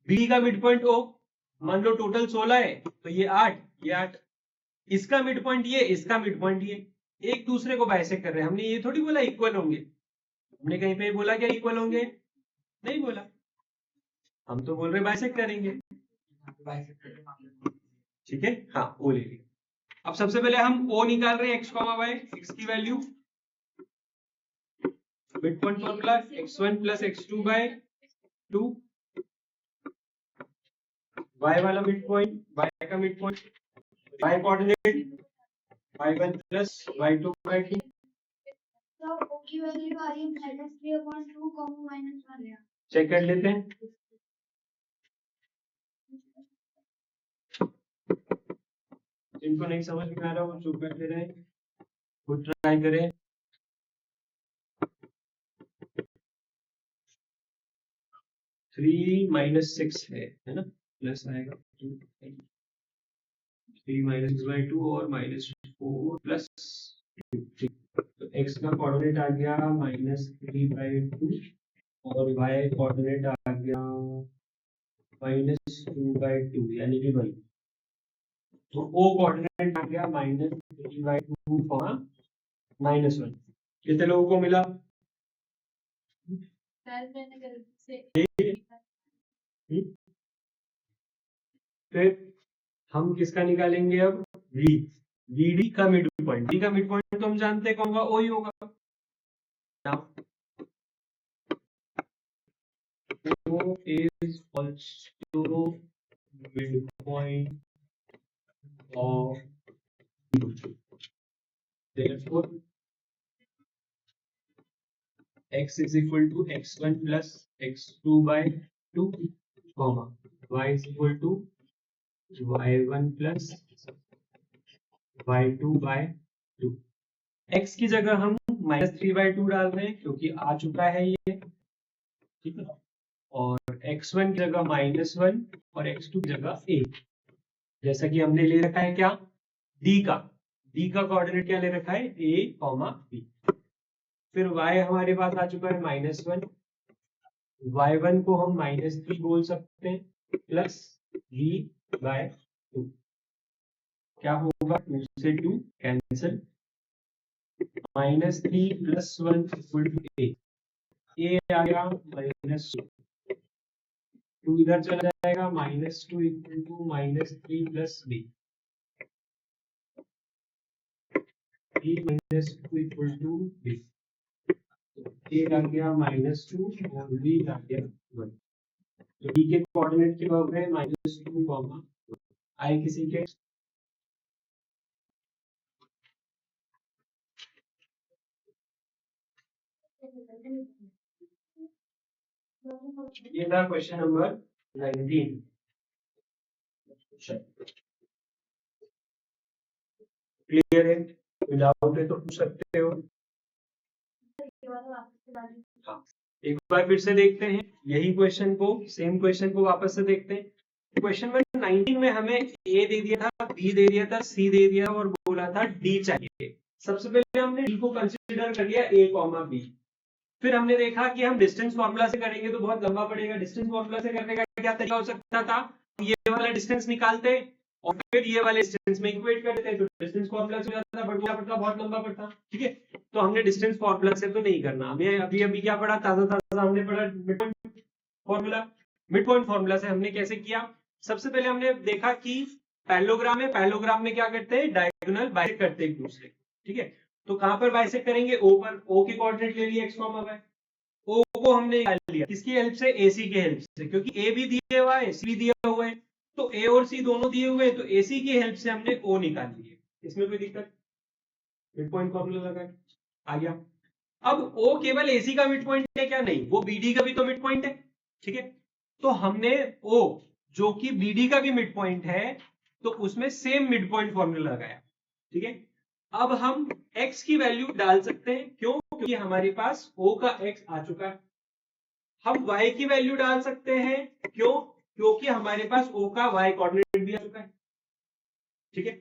बी का मिड पॉइंट ओ, मान लो टोटल 16 है तो ये 8, ये 8। इसका मिड पॉइंट ये, इसका मिड पॉइंट ये, एक दूसरे को बाइसेक्ट कर रहे हैं। हमने ये थोड़ी बोला इक्वल होंगे, हमने कहीं पे बोला क्या इक्वल होंगे? नहीं बोला, हम तो बोल रहे बाइसेक्ट करेंगे। ठीक है, हाँ ओ ले लिया। अब सबसे पहले हम ओ निकाल रहे हैं, x, y, x की value, mid point formula x1 + x2/2, y वाला मिड पॉइंट, y का mid point, y coordinate y1 + y2/2। तो O की वैल्यू आ रही है -3/2, -1 है। चेक कर लेते हैं। जिनको नहीं समझ में आ रहा वो चुप बैठे रहे, खुद ट्राई करें। थ्री -6 है ना, प्लस आएगा 3 - 6/2 और -4 + 2। तो x का कोऑर्डिनेट आ गया -3/2 और y कोऑर्डिनेट आ गया -2/2 यानी कि 1। तो o कोऑर्डिनेट आ गया -3/2, -1। कितने लोगों को मिला? फिर हम किसका निकालेंगे अब, v, vd का मिड पॉइंट। डी का मिड पॉइंट तो हम जानते हैं कौन होगा, ओ ही होगा। Now, O is also midpoint of B. Therefore, x is equal to x1 + x2/2, y is equal to y1 plus y2/2। x की जगह हम -3/2 डाल रहे हैं क्योंकि आ चुका है ये, ठीक है। और x1 की जगह -1 और x2 की जगह 1, जैसा कि हमने ले रखा है क्या, d का कोऑर्डिनेट क्या ले रखा है, a, b। फिर y हमारे पास आ चुका है -1, y1 को हम -3 बोल सकते हैं प्लस v/2। क्या होगा, 2 से 2 कैंसिल, -3 + 1 = a आ गया -2, 2 इधर चला जाएगा, -2 = -3 + b, b -2 = b, a आ गया -2 और b आ गया 1। तो d के कोऑर्डिनेट क्या हो गए, -2, आए किसी के, ये था क्वेश्चन नंबर 19। क्लियर है, डाउट है तो पूछ सकते हो। हाँ, एक बार फिर से देखते हैं यही क्वेश्चन को, सेम क्वेश्चन को वापस से देखते हैं। क्वेश्चन नंबर 19 में हमें ए दे दिया था, बी दे दिया था, सी दे दिया और बोला था डी चाहिए। सबसे पहले हमने डी को कंसीडर कर लिया, a, b। फिर हमने देखा कि हम डिस्टेंस फॉर्मूला से करेंगे तो बहुत लंबा पड़ेगा। डिस्टेंस फॉर्मूला से करने का क्या तरीका हो सकता था, ये वाला डिस्टेंस निकालते और फिर ये वाले डिस्टेंस में इक्वेट कर देते, तो डिस्टेंस फॉर्मूला से हो जाता, बट वो पड़ता बहुत लंबा पड़ता, ठीक है। तो हमने डिस्टेंस फॉर्मूला से तो नहीं करना, हमें अभी क्या पढ़ा, ताजा हमने पढ़ा mid point formula. Mid point formula से हमने कैसे किया, सबसे पहले हमने देखा कि पैरेललोग्राम में क्या करते हैं, डायगोनल बाइसेक्ट करते हैं एक दूसरे, ठीक है। तो कहां पर बाइसेक्ट करेंगे, ओ पर, ओ के कोऑर्डिनेट ले लिए x, y। ओ को हमने निकाल लिया किसकी हेल्प से, AC के हेल्प से, क्योंकि A भी दिया हुआ है, C भी दिया हुआ है, तो A और C दोनों दिए हुए हैं, तो AC की हेल्प से हमने O निकाल लिए। इसमें कोई दिक्कत, मिड पॉइंट फॉर्मूला लगा आ गया। अब O केवल AC का मिड पॉइंट है क्या, नहीं, वो BD का भी तो मिड पॉइंट है, ठीक है। तो हमने O जो कि BD का भी मिड पॉइंट है, तो उसमें सेम मिड पॉइंट फॉर्मूला लगाया, ठीक है। अब हम x की वैल्यू डाल सकते हैं, क्यों, क्योंकि हमारे पास O का x आ चुका है। हम y की वैल्यू डाल सकते हैं, क्यों, क्योंकि हमारे पास O का y कोऑर्डिनेट भी आ चुका है, ठीक है।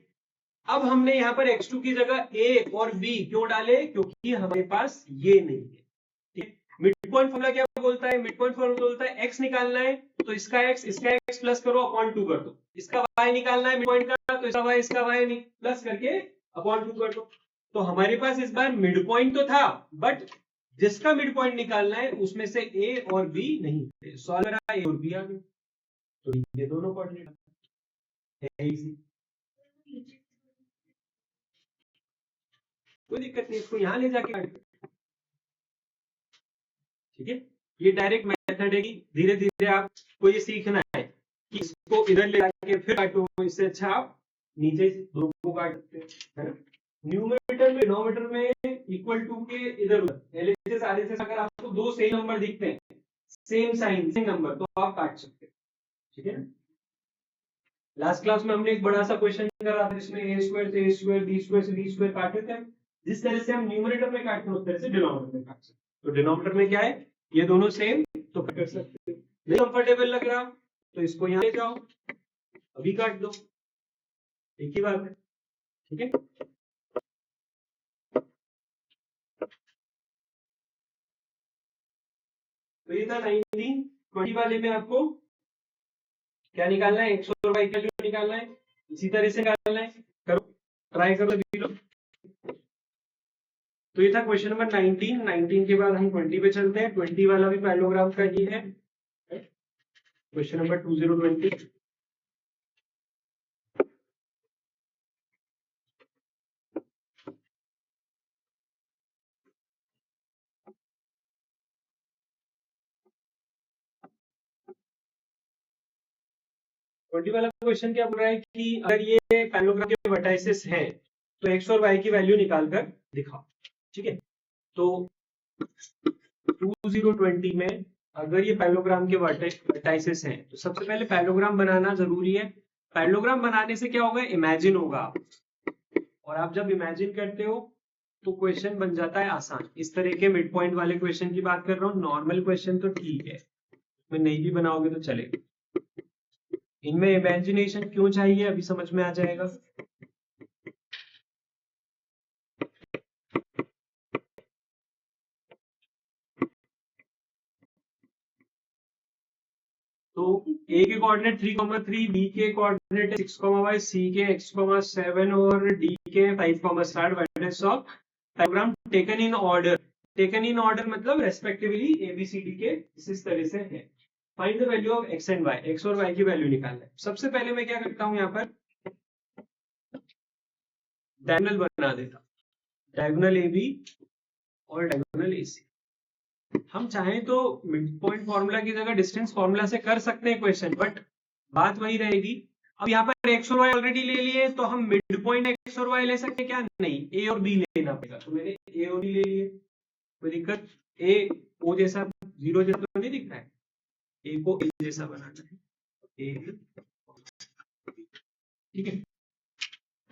अब हमने यहां पर x2 की जगह a और b क्यों डाले, क्योंकि हमारे पास ये नहीं है, ठीक है। मिड पॉइंट फॉर्मूला क्या बोलता है, मिड पॉइंट फॉर्मूला बोलता है x निकालना है तो इसका x प्लस करो अपॉन 2 कर दो, इसका y निकालना है मिड पॉइंट का तो इसका y प्लस करके अपॉन 2 कर दो। तो हमारे पास इस बार मिड पॉइंट तो था, बट जिसका मिड पॉइंट निकालना है उसमें से a और b नहीं थे, सॉल्व करा a और b आ गए, तो ये दोनों कोऑर्डिनेट है इजी, कोई दिक्कत नहीं, इसको यहां ले जाके काट, ठीक है। ये डायरेक्ट मेथड है कि धीरे धीरे आपको ये सीखना है कि इसको इधर ले जाके फिर काटो, इससे अच्छा आप नीचे दो को काट सकते हैं, है ना। न्यूमरेटर में डिनोमिनेटर में इक्वल टू के इधर उधर LHS RHS अगर आपको दो सेम नंबर दिखते हैं, सेम साइन सेम नंबर, तो आप काट सकते हैं, ठीक है। लास्ट क्लास में हमने एक बड़ा सा क्वेश्चन करा था जिसमें a स्क्वायर से a स्क्वायर, b स्क्वायर से b स्क्वायर काटे थे। जिस तरह से हम न्यूमरेटर में काटते हैं उस तरह से डिनोमिनेटर में काट सकते हैं। तो डिनोमिनेटर में क्या है, ये दोनों सेम, तो कर सकते हैं। नहीं कंफर्टेबल लग रहा तो इसको यहाँ ले जाओ, अभी काट दो, एक ही बात है, ठीक है। तो ये था 19, 20 वाले में आपको क्या निकालना है, x और y का जो निकालना है, इसी तरह से निकालना है, करो, ट्राई करो अभी लो। तो ये था क्वेश्चन नंबर 19 के बाद हम 20 पे चलते हैं। 20 वाला भी पैरेललोग्राम का ही है, क्वेश्चन नंबर 2020। वाला क्वेश्चन क्या बोल रहा है कि अगर ये पैरेललोग्राम के वर्टाइसेस हैं तो x और y की वैल्यू निकाल कर दिखाओ, ठीक है। तो 2020 में अगर ये पैरेललोग्राम के वर्टाइसेस हैं तो सबसे पहले पैरेललोग्राम बनाना जरूरी है। पैरेललोग्राम बनाने से क्या होगा, इमेजिन होगा, और आप जब इमेजिन करते हो तो क्वेश्चन बन जाता है आसान। इस तरह के मिड पॉइंट वाले क्वेश्चन की बात कर रहा हूँ। नॉर्मल क्वेश्चन तो ठीक है, में नहीं भी बनाओगे तो चलेगा। इनमें इमेजिनेशन क्यों चाहिए अभी समझ में आ जाएगा। तो ए के कोऑर्डिनेट 3,3, बी के कोऑर्डिनेट 6,y, सी के x,7 और डी के 5,7 vertex of parallelogram taken in order. Taken in order मतलब रेस्पेक्टिवली एबीसीडी के इस तरह से है। Find the value of X and Y, X और वाई की वैल्यू निकालना है। सबसे पहले मैं क्या करता हूं, यहाँ पर डायगोनल बना देता हूं, डायगोनल ए बी और डायगोनल ए सी। हम चाहें तो मिड पॉइंट फॉर्मूला की जगह डिस्टेंस फॉर्मूला से कर सकते हैं क्वेश्चन, बट बात वही रहेगी। अब यहाँ पर एक्स और वाई ऑलरेडी ले लिए, तो हम मिड पॉइंट एक्स और वाई ले सकते हैं क्या, नहीं, ए और बी लेना पड़ेगा। तो मैंने ए और बी ले लिए, कोई दिक्कत। ए ओ जैसा, जीरो जैसा तो नहीं दिख रहा है, ए को ए जैसा बनाना है, ए, ठीक है।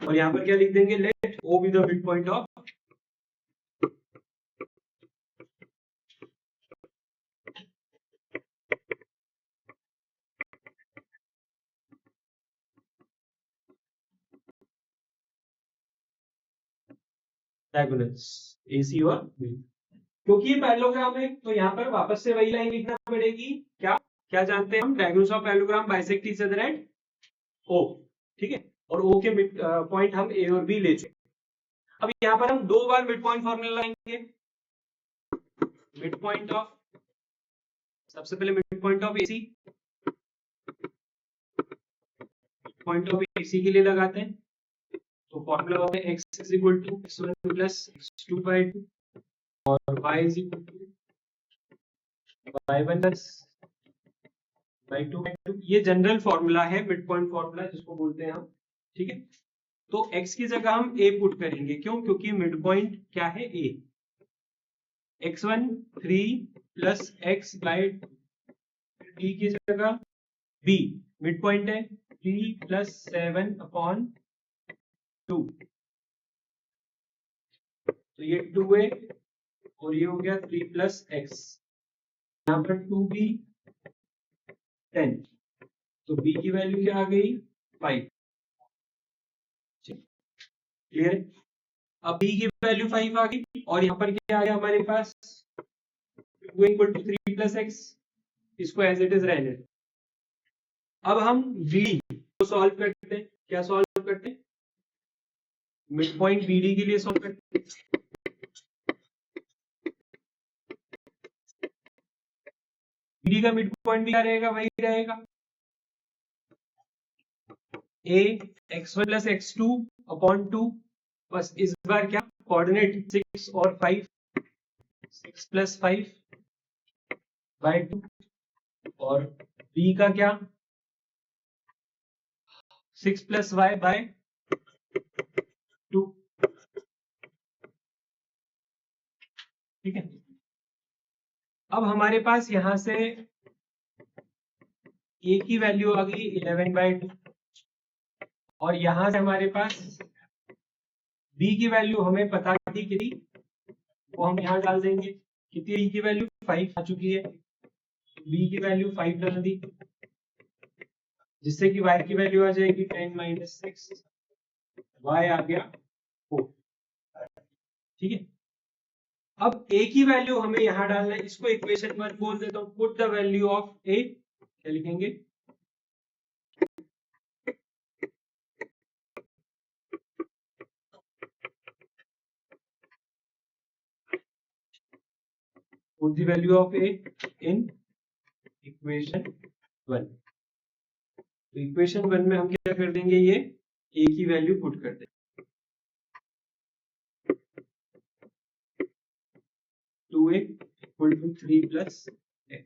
और यहाँ पर क्या लिख देंगे, let O B the mid point of diagonals AC और बी। क्योंकि ये पैरेललोग्राम है तो यहाँ पर वापस से वही लाइन लिखना पड़ेगी। क्या क्या जानते हैं हम, diagonals of parallelogram bisect each other at O, ठीक है। और ओ के मिड पॉइंट हम ए और बी ले चुके। अब यहाँ पर हम दो बार मिड पॉइंट फॉर्मूला लगाएंगे। मिड पॉइंट ऑफ, सबसे पहले mid point of AC, point of AC के लिए लगाते हैं। तो फॉर्मूला होता है x is equal to x1 plus x2 by 2 और y is equal to y1 plus y2 by 2। ये जनरल फॉर्मूला है, मिड पॉइंट फॉर्मूला जिसको बोलते हैं हम, ठीक है। तो x की जगह हम a पुट करेंगे, क्यों, क्योंकि मिड पॉइंट क्या है, a। x1 3 plus x by b की जगह b, मिड पॉइंट है 3 प्लस 7 अपॉन 2, तो ये 2a और ये हो गया 3 प्लस x, यहाँ पर 2b 10, तो b की वैल्यू क्या आ गई, 5। क्लियर है। अब b की वैल्यू 5 आ गई और यहाँ पर क्या आ गया हमारे पास, 2 इक्वल टू 3 प्लस x, इसको एज इट इज रहने दो। अब हम bd को सॉल्व करते हैं। क्या सॉल्व करते हैं, मिड पॉइंट bd के लिए सॉल्व करते हैं। bd का मिड पॉइंट भी क्या रहेगा, वही रहेगा, a x1 plus x2 upon 2। बस इस बार क्या, कोऑर्डिनेट 6 और 5, 6 प्लस 5 बाई 2, और b का क्या, 6 प्लस y बाय 2, ठीक है। अब हमारे पास यहां से a की वैल्यू आ गई 11 बाई 2, और यहां से हमारे पास b की वैल्यू हमें पता थी कितनी, वो हम यहां डाल देंगे। कितनी b की वैल्यू 5 आ चुकी है, b की वैल्यू 5 डाल दी, जिससे कि y की वैल्यू आ जाएगी 10 माइनस 6, y आ गया 4, ठीक है। अब a की वैल्यू हमें यहां डालना है, इसको इक्वेशन 1 बोल देता हूं। Put the value of a, क्या लिखेंगे, put the value of a in equation 1। तो इक्वेशन 1 में हम क्या कर देंगे, ये a की वैल्यू पुट कर देंगे। 2a equal to 3 plus x,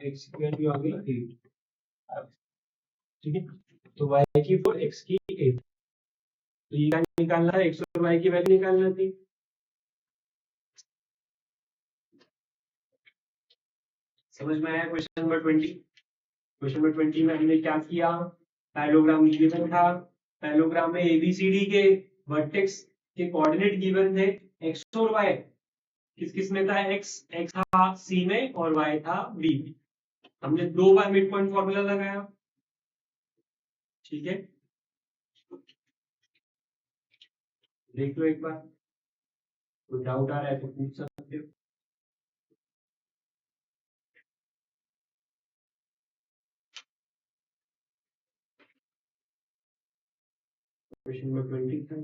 x की वैल्यू आ गई 8, ठीक है। तो y की 4, x की 8, तो ये क्या निकालना है, x और y की वैल्यू निकालना थी। समझ में आया क्वेश्चन नंबर 20? क्वेश्चन नंबर 20 में हमने क्या किया, पैरेललोग्राम गिवन था, पैरेललोग्राम में एबीसीडी के वर्टेक्स के कोऑर्डिनेट गिवन थे, एक्स और वाई किस किस में था, एक्स था सी में और वाई था बी में। हमने 2 बार मिड पॉइंट फॉर्मूला लगाया, ठीक है, देख लो एक बार, कोई डाउट आ रहा है तो पूछ सकते हो। क्वेश्चन नंबर 20 था,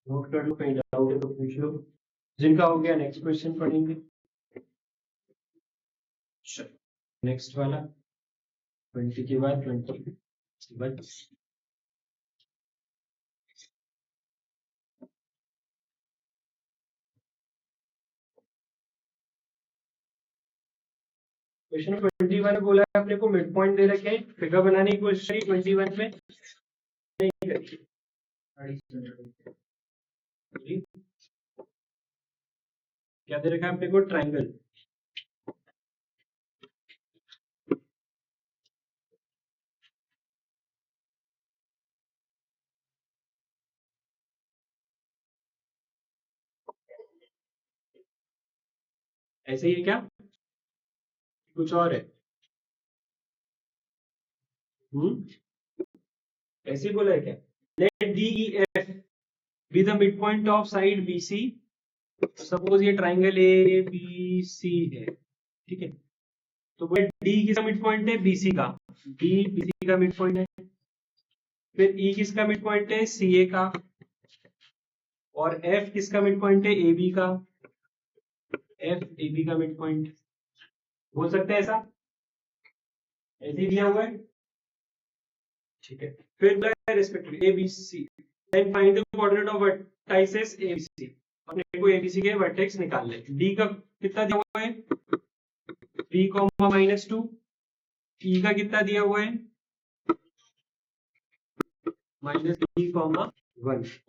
नोट कर लो, कहीं डाउट है तो पूछ लो, जिनका हो गया नेक्स्ट क्वेश्चन पढ़ेंगे। नेक्स्ट वाला 20 के बाद 20 के बाद क्वेश्चन नंबर 21 में बोला है अपने को मिड पॉइंट दे रखे हैं, फिगर बनाने की कोशिश करी 21 में नहीं करी। क्या दे रखा है अपने को, ट्राइंगल, ऐसे ही है क्या, कुछ और है? ऐसे ही बोला है क्या, let D E F B the mid point of side B C, suppose ये ट्राइंगल ए बी सी है, ठीक है, तो वो डी किसका मिड पॉइंट है, बीसी का, डी बीसी का मिड पॉइंट है, फिर ई किसका मिड पॉइंट है, सी ए का, और एफ किसका मिड पॉइंट है, ए बी का, एफ ए बी का मिड पॉइंट, बोल सकते हैं ऐसा, ऐसे ही दिया हुआ है, ठीक है, फिर respectively A B C, then find the coordinate of vertices A B C, अपने को एबीसी के वर्टेक्स निकालने, डी का कितना दिया हुआ है, 3, -2, ई का कितना दिया हुआ है, -3,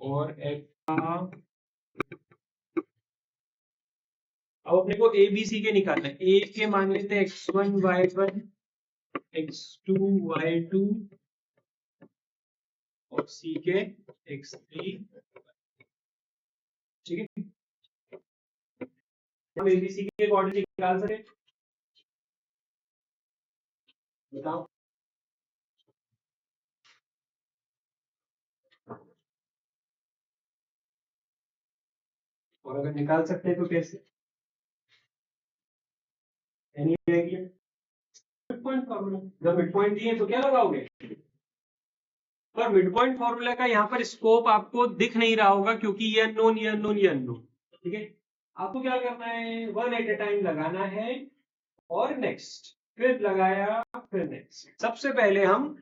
और एफ का, अब अपने को ए बी सी के निकालना है, ए के मान लेते हैं x1 y1 x2 y2 और सी के x3, ठीक है, हम एबीसी के कोऑर्डिनेट निकाल सकते, बताओ, और अगर निकाल सकते हैं तो कैसे, any idea, mid point formula, जब मिड पॉइंट दिए तो क्या लगाओगे, पर मिड पॉइंट फार्मूला का यहाँ पर स्कोप आपको दिख नहीं रहा होगा क्योंकि ये अननोन ये अननोन ये अननोन, ठीक है, आपको क्या करना है, 1 एट अ टाइम लगाना है, और नेक्स्ट, फिर लगाया, फिर नेक्स्ट, सबसे पहले हम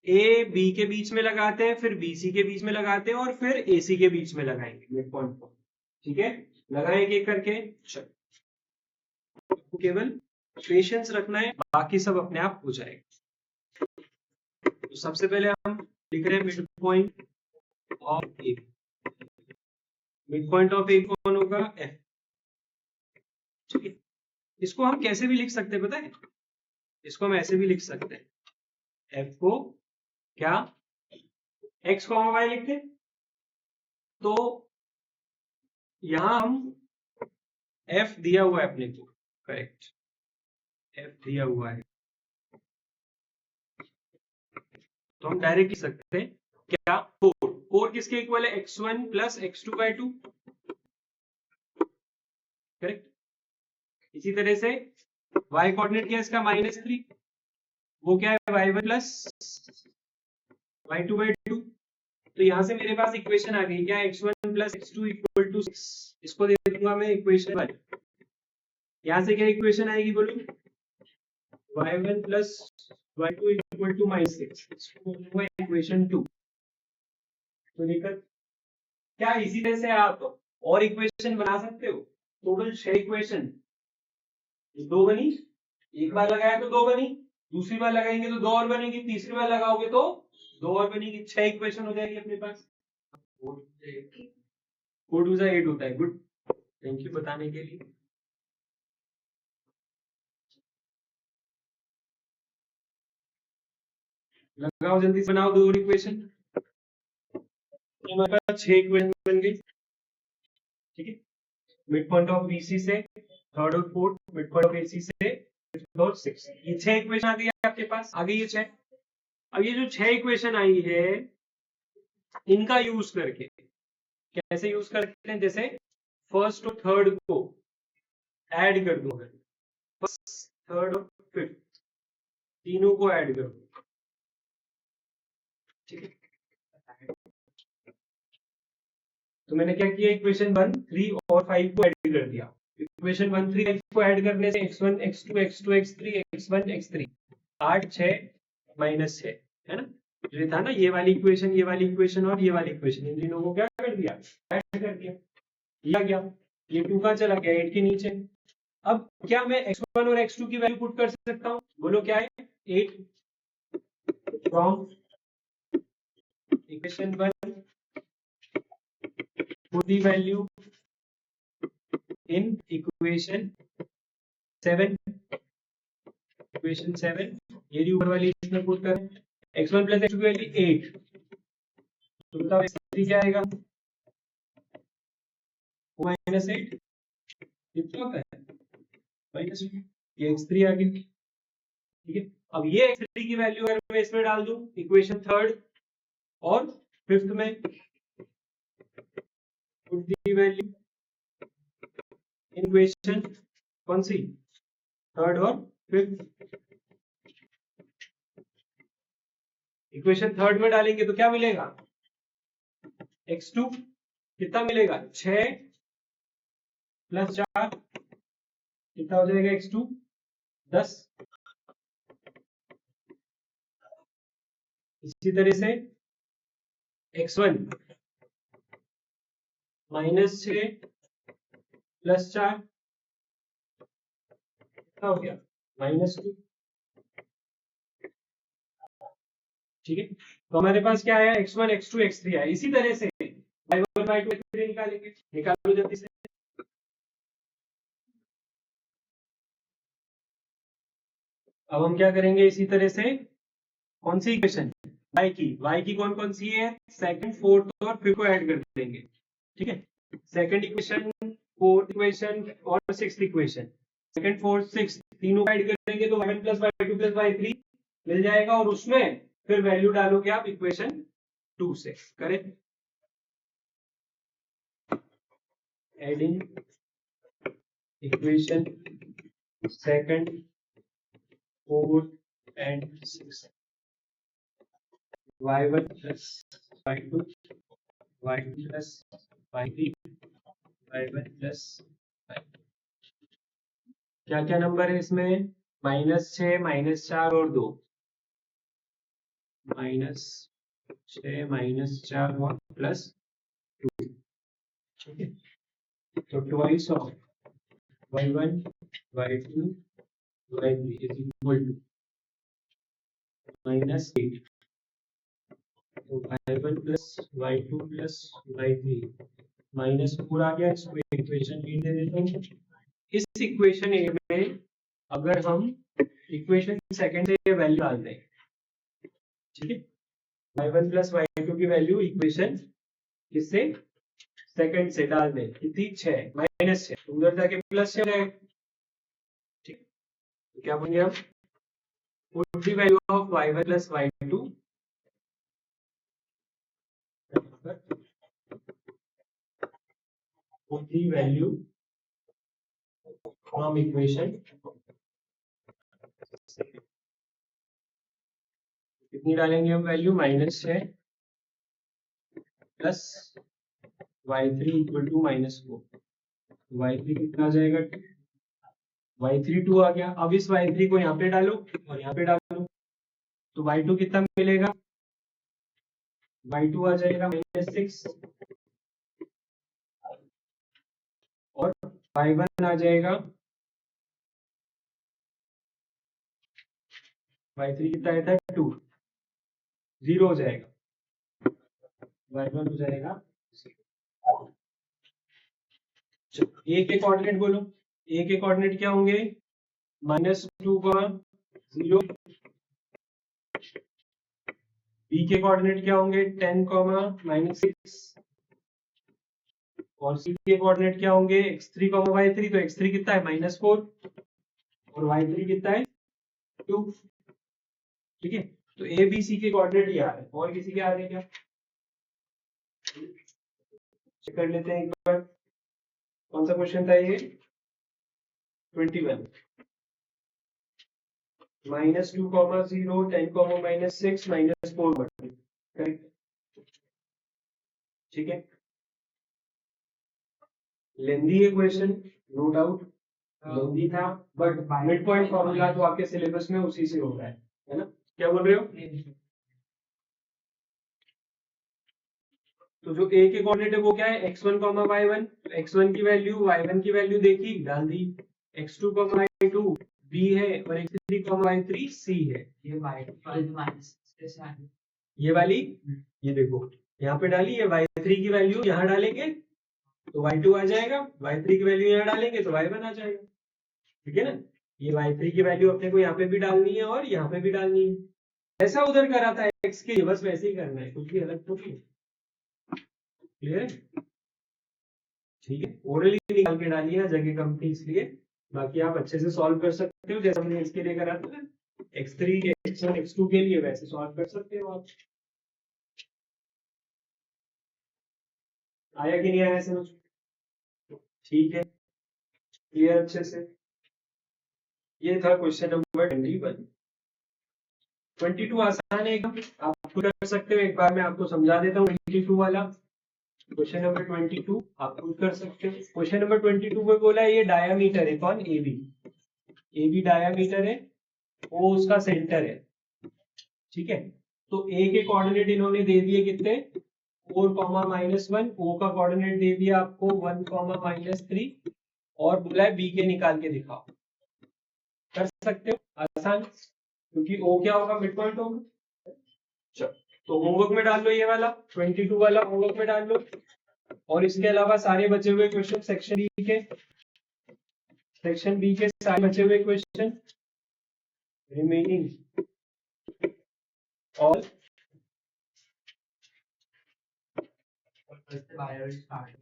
ए बी के बीच में लगाते हैं, फिर बी सी के बीच में लगाते हैं, और फिर ए सी के बीच में लगाएंगे मिड पॉइंट को, ठीक है, लगाएं एक एक करके, चलो, आपको केवल पेशेंस रखना है, बाकी सब अपने आप हो जाएगा। तो सबसे पहले हम लिख रहे हैं mid point of A, mid point of A कौन होगा, एफ, ठीक है, इसको हम कैसे भी लिख सकते हैं पता है, इसको हम ऐसे भी लिख सकते हैं, एफ को क्या, एक्स को हम वाई लिखते, तो यहां हम एफ दिया हुआ है अपने को, करेक्ट, एफ दिया हुआ है, तो हम डायरेक्ट लिख सकते हैं क्या, 4 किसके इक्वल है, x1 प्लस x2/2, करेक्ट, इसी तरह से y कोऑर्डिनेट क्या है इसका, -3, वो क्या है, y1 प्लस y2/2, तो यहां से मेरे पास इक्वेशन आ गई क्या, x1 plus x2 equal to 6, इसको दे दूंगा मैं इक्वेशन 1, यहां से क्या इक्वेशन आएगी बोलो, y1 plus y2 equal to -6, इसको बोलूंगा इक्वेशन 2, तो लेकर क्या इसी तरह से आप और इक्वेशन बना सकते हो, टोटल 6 इक्वेशन, 2 बनी, एक बार लगाया तो 2 बनी, दूसरी बार लगाएंगे तो 2 और बनेगी, तीसरी बार लगाओगे तो 2 और बनेगी, 6 इक्वेशन हो जाएगी अपने पास, 4 टू 8 होता है। गुड, थैंक यू बताने के लिए। लगाओ जल्दी से, बनाओ दो और इक्वेशन। हमारे पास 6 इक्वेशन बन गई। ठीक है, मिड पॉइंट ऑफ बीसी से थर्ड और fourth, mid point of AC से फिफ्थ और सिक्स, ये 6 इक्वेशन आ गई है आपके पास, आ गई है 6। अब ये जो 6 इक्वेशन आई है, इनका यूज करके कैसे यूज करते हैं, जैसे फर्स्ट और थर्ड को ऐड कर दूंगा, फर्स्ट थर्ड और फिफ्थ तीनों को ऐड कर दूंगा। ठीक है, तो मैंने क्या किया, इक्वेशन 1, 3 और 5 को ऐड कर दिया। इक्वेशन 1, 3, 5 को ऐड करने से x1, x2, x2, x3, x1, x3 8, 6 minus 6 है ना, ये था ना, ये वाली इक्वेशन, ये वाली इक्वेशन और ये वाली इक्वेशन, इन तीनों को क्या कर दिया, ऐड कर दिया। ये आ गया, ये 2 का चला गया 8 के नीचे। अब क्या मैं x1 और x2 की वैल्यू पुट कर सकता हूं, बोलो क्या है, 8 from equation 1 put the value in equation 7, equation 7 ये ऊपर वाली इसमें पुट करें, x1 प्लस x2 की वैल्यू 8, तो बताओ x3 क्या आएगा, माइनस 8, कितना होता है माइनस, ये x3 आ गई। ठीक है, अब ये x3 की वैल्यू अगर मैं इसमें डाल दूं इक्वेशन थर्ड और फिफ्थ में, put the value in equation कौन सी, थर्ड और फिफ्थ। इक्वेशन थर्ड में डालेंगे तो क्या मिलेगा, x2 कितना मिलेगा, 6 प्लस 4 कितना हो जाएगा, x2 10। इसी तरह से x1 माइनस 6 प्लस 4 कितना हो गया, -2। ठीक है, तो हमारे पास क्या आया, x1, x2, x3 आया। इसी तरह से y1, y2, x3 निकालेंगे, निकालो जल्दी से। अब हम क्या करेंगे, इसी तरह से कौन सी इक्वेशन, y की कौन कौन सी है, सेकंड, फोर्थ और फिफ्थ को ऐड कर देंगे। ठीक है, सेकंड इक्वेशन, फोर्थ इक्वेशन और sixth equation, second, fourth, sixth तीनों को ऐड करेंगे तो y1 plus y2 plus y3 मिल जाएगा, और उसमें फिर वैल्यू डालोगे आप इक्वेशन 2 से। करें, adding equation second, fourth and sixth, y1 plus y2, y2 plus y3, y1 plus y2। क्या क्या नंबर है इसमें, -6, -4 और 2, -6, -4 और +2। ठीक है, तो twice of y1, y2, y3 is equal to -8, तो y1 plus y2 plus y3 -4 आ गया। इसको इक्वेशन ए दे देता हूँ। इस इक्वेशन ए में अगर हम इक्वेशन सेकंड से वैल्यू डाल दें, ठीक है, y1 प्लस y2 की वैल्यू इक्वेशन किससे, सेकंड से डाल दें, कितनी, 6 -6, तो उधर जाके प्लस 6 जाएगा। ठीक, तो क्या बोलेंगे हम, put the value of y1 plus y2 put the value from equation, कितनी डालेंगे हम value, -6 plus y3 equal to -4, y3 कितना आ जाएगा, y3 2 आ गया। अब इस y3 को यहाँ पे डालो और यहाँ पे डालो, तो y2 कितना मिलेगा, y2 आ जाएगा -6 और y1 आ जाएगा, y3 कितना आया था 2, 0 हो जाएगा, y1 हो जाएगा ए के कोऑर्डिनेट बोलो, ए के कोऑर्डिनेट क्या होंगे, -2,0, बी के कोऑर्डिनेट क्या होंगे, 10, -6, और सी के कोऑर्डिनेट क्या होंगे, x3, y3, तो x3 कितना है, -4, और y3 कितना है, 2। ठीक है, तो ए बी सी के कोऑर्डिनेट ये आ रहे हैं, और किसी के आ रहे हैं क्या, चेक कर लेते हैं एक बार। कौन सा क्वेश्चन था ये, 21, -2,0, 10, -6, -4, करेक्ट। ठीक है, लेंदी है क्वेश्चन, नो डाउट लेंदी था, बट मिड पॉइंट फॉर्मूला जो आपके सिलेबस में उसी से हो रहा है ना, क्या बोल रहे हो। तो जो ए के कोऑर्डिनेट है वो क्या है, x1, y1, x1 की वैल्यू, y1 की वैल्यू देखी, डाल दी, x2, y2 b है, और x3, y3 c है। ये y2 माइनस ये वाली, ये देखो यहाँ पे डाली है, y3 की वैल्यू यहाँ डालेंगे तो y2 आ जाएगा, y3 की वैल्यू यहाँ डालेंगे तो y1 आ जाएगा। ठीक है ना, ये y3 की वैल्यू अपने को यहाँ पे भी डालनी है और यहाँ पे भी डालनी है, ऐसा उधर करा था x के, बस वैसे ही करना है, कुछ भी अलग तो नहीं। क्लियर है, ठीक है, ओरली निकाल के डालिए, जगह कम थी इसलिए, बाकी आप अच्छे से सॉल्व कर सकते हो, जैसे हमने इसके लिए करा था ना, x3, x1, x2 के लिए, वैसे सॉल्व कर सकते हो आप। आया कि नहीं आया समझ, ठीक है, क्लियर अच्छे से। ये था क्वेश्चन नंबर 21। 22 आसान है एकदम, आप कर सकते हो, एक बार मैं आपको समझा देता हूँ 22 वाला। क्वेश्चन नंबर 22 आप खुद कर सकते हो। क्वेश्चन नंबर 22 में बोला है ये डायामीटर है, कौन, ए बी डायामीटर है, ओ उसका सेंटर है। ठीक है, तो ए के कोऑर्डिनेट इन्होंने दे दिए कितने, 4, -1, ओ का कोऑर्डिनेट दे दिया आपको 1, -3, और बोला है बी के निकाल के दिखाओ। कर सकते हो, आसान, क्योंकि ओ क्या होगा, मिड पॉइंट होगा। चलो, तो होमवर्क में डाल लो ये वाला 22 वाला, होमवर्क में डाल लो, और इसके अलावा सारे बचे हुए क्वेश्चन सेक्शन बी के सारे बचे हुए question, remaining all biology start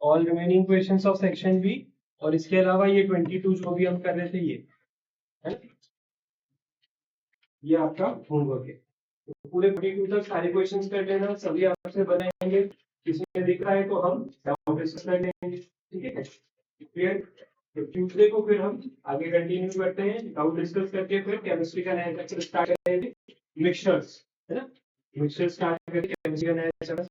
all remaining questions of section B, और इसके अलावा ये 22 जो भी हम कर रहे थे ये है ना? ये आपका होमवर्क है, तो पूरे 22 तक सारे क्वेश्चंस कर लेना, सभी आपसे बनाएंगे, किसी में दिख रहा है तो हम डाउट डिस्कस कर लेंगे। ठीक है, क्लियर। तो ट्यूसडे को फिर हम आगे कंटिन्यू करते हैं, डाउट डिस्कस करके फिर केमिस्ट्री का नया चैप्टर स्टार्ट करेंगे, मिक्सचर्स है ना, मिक्सचर स्टार्ट करके केमिस्ट्री का नया चैप्टर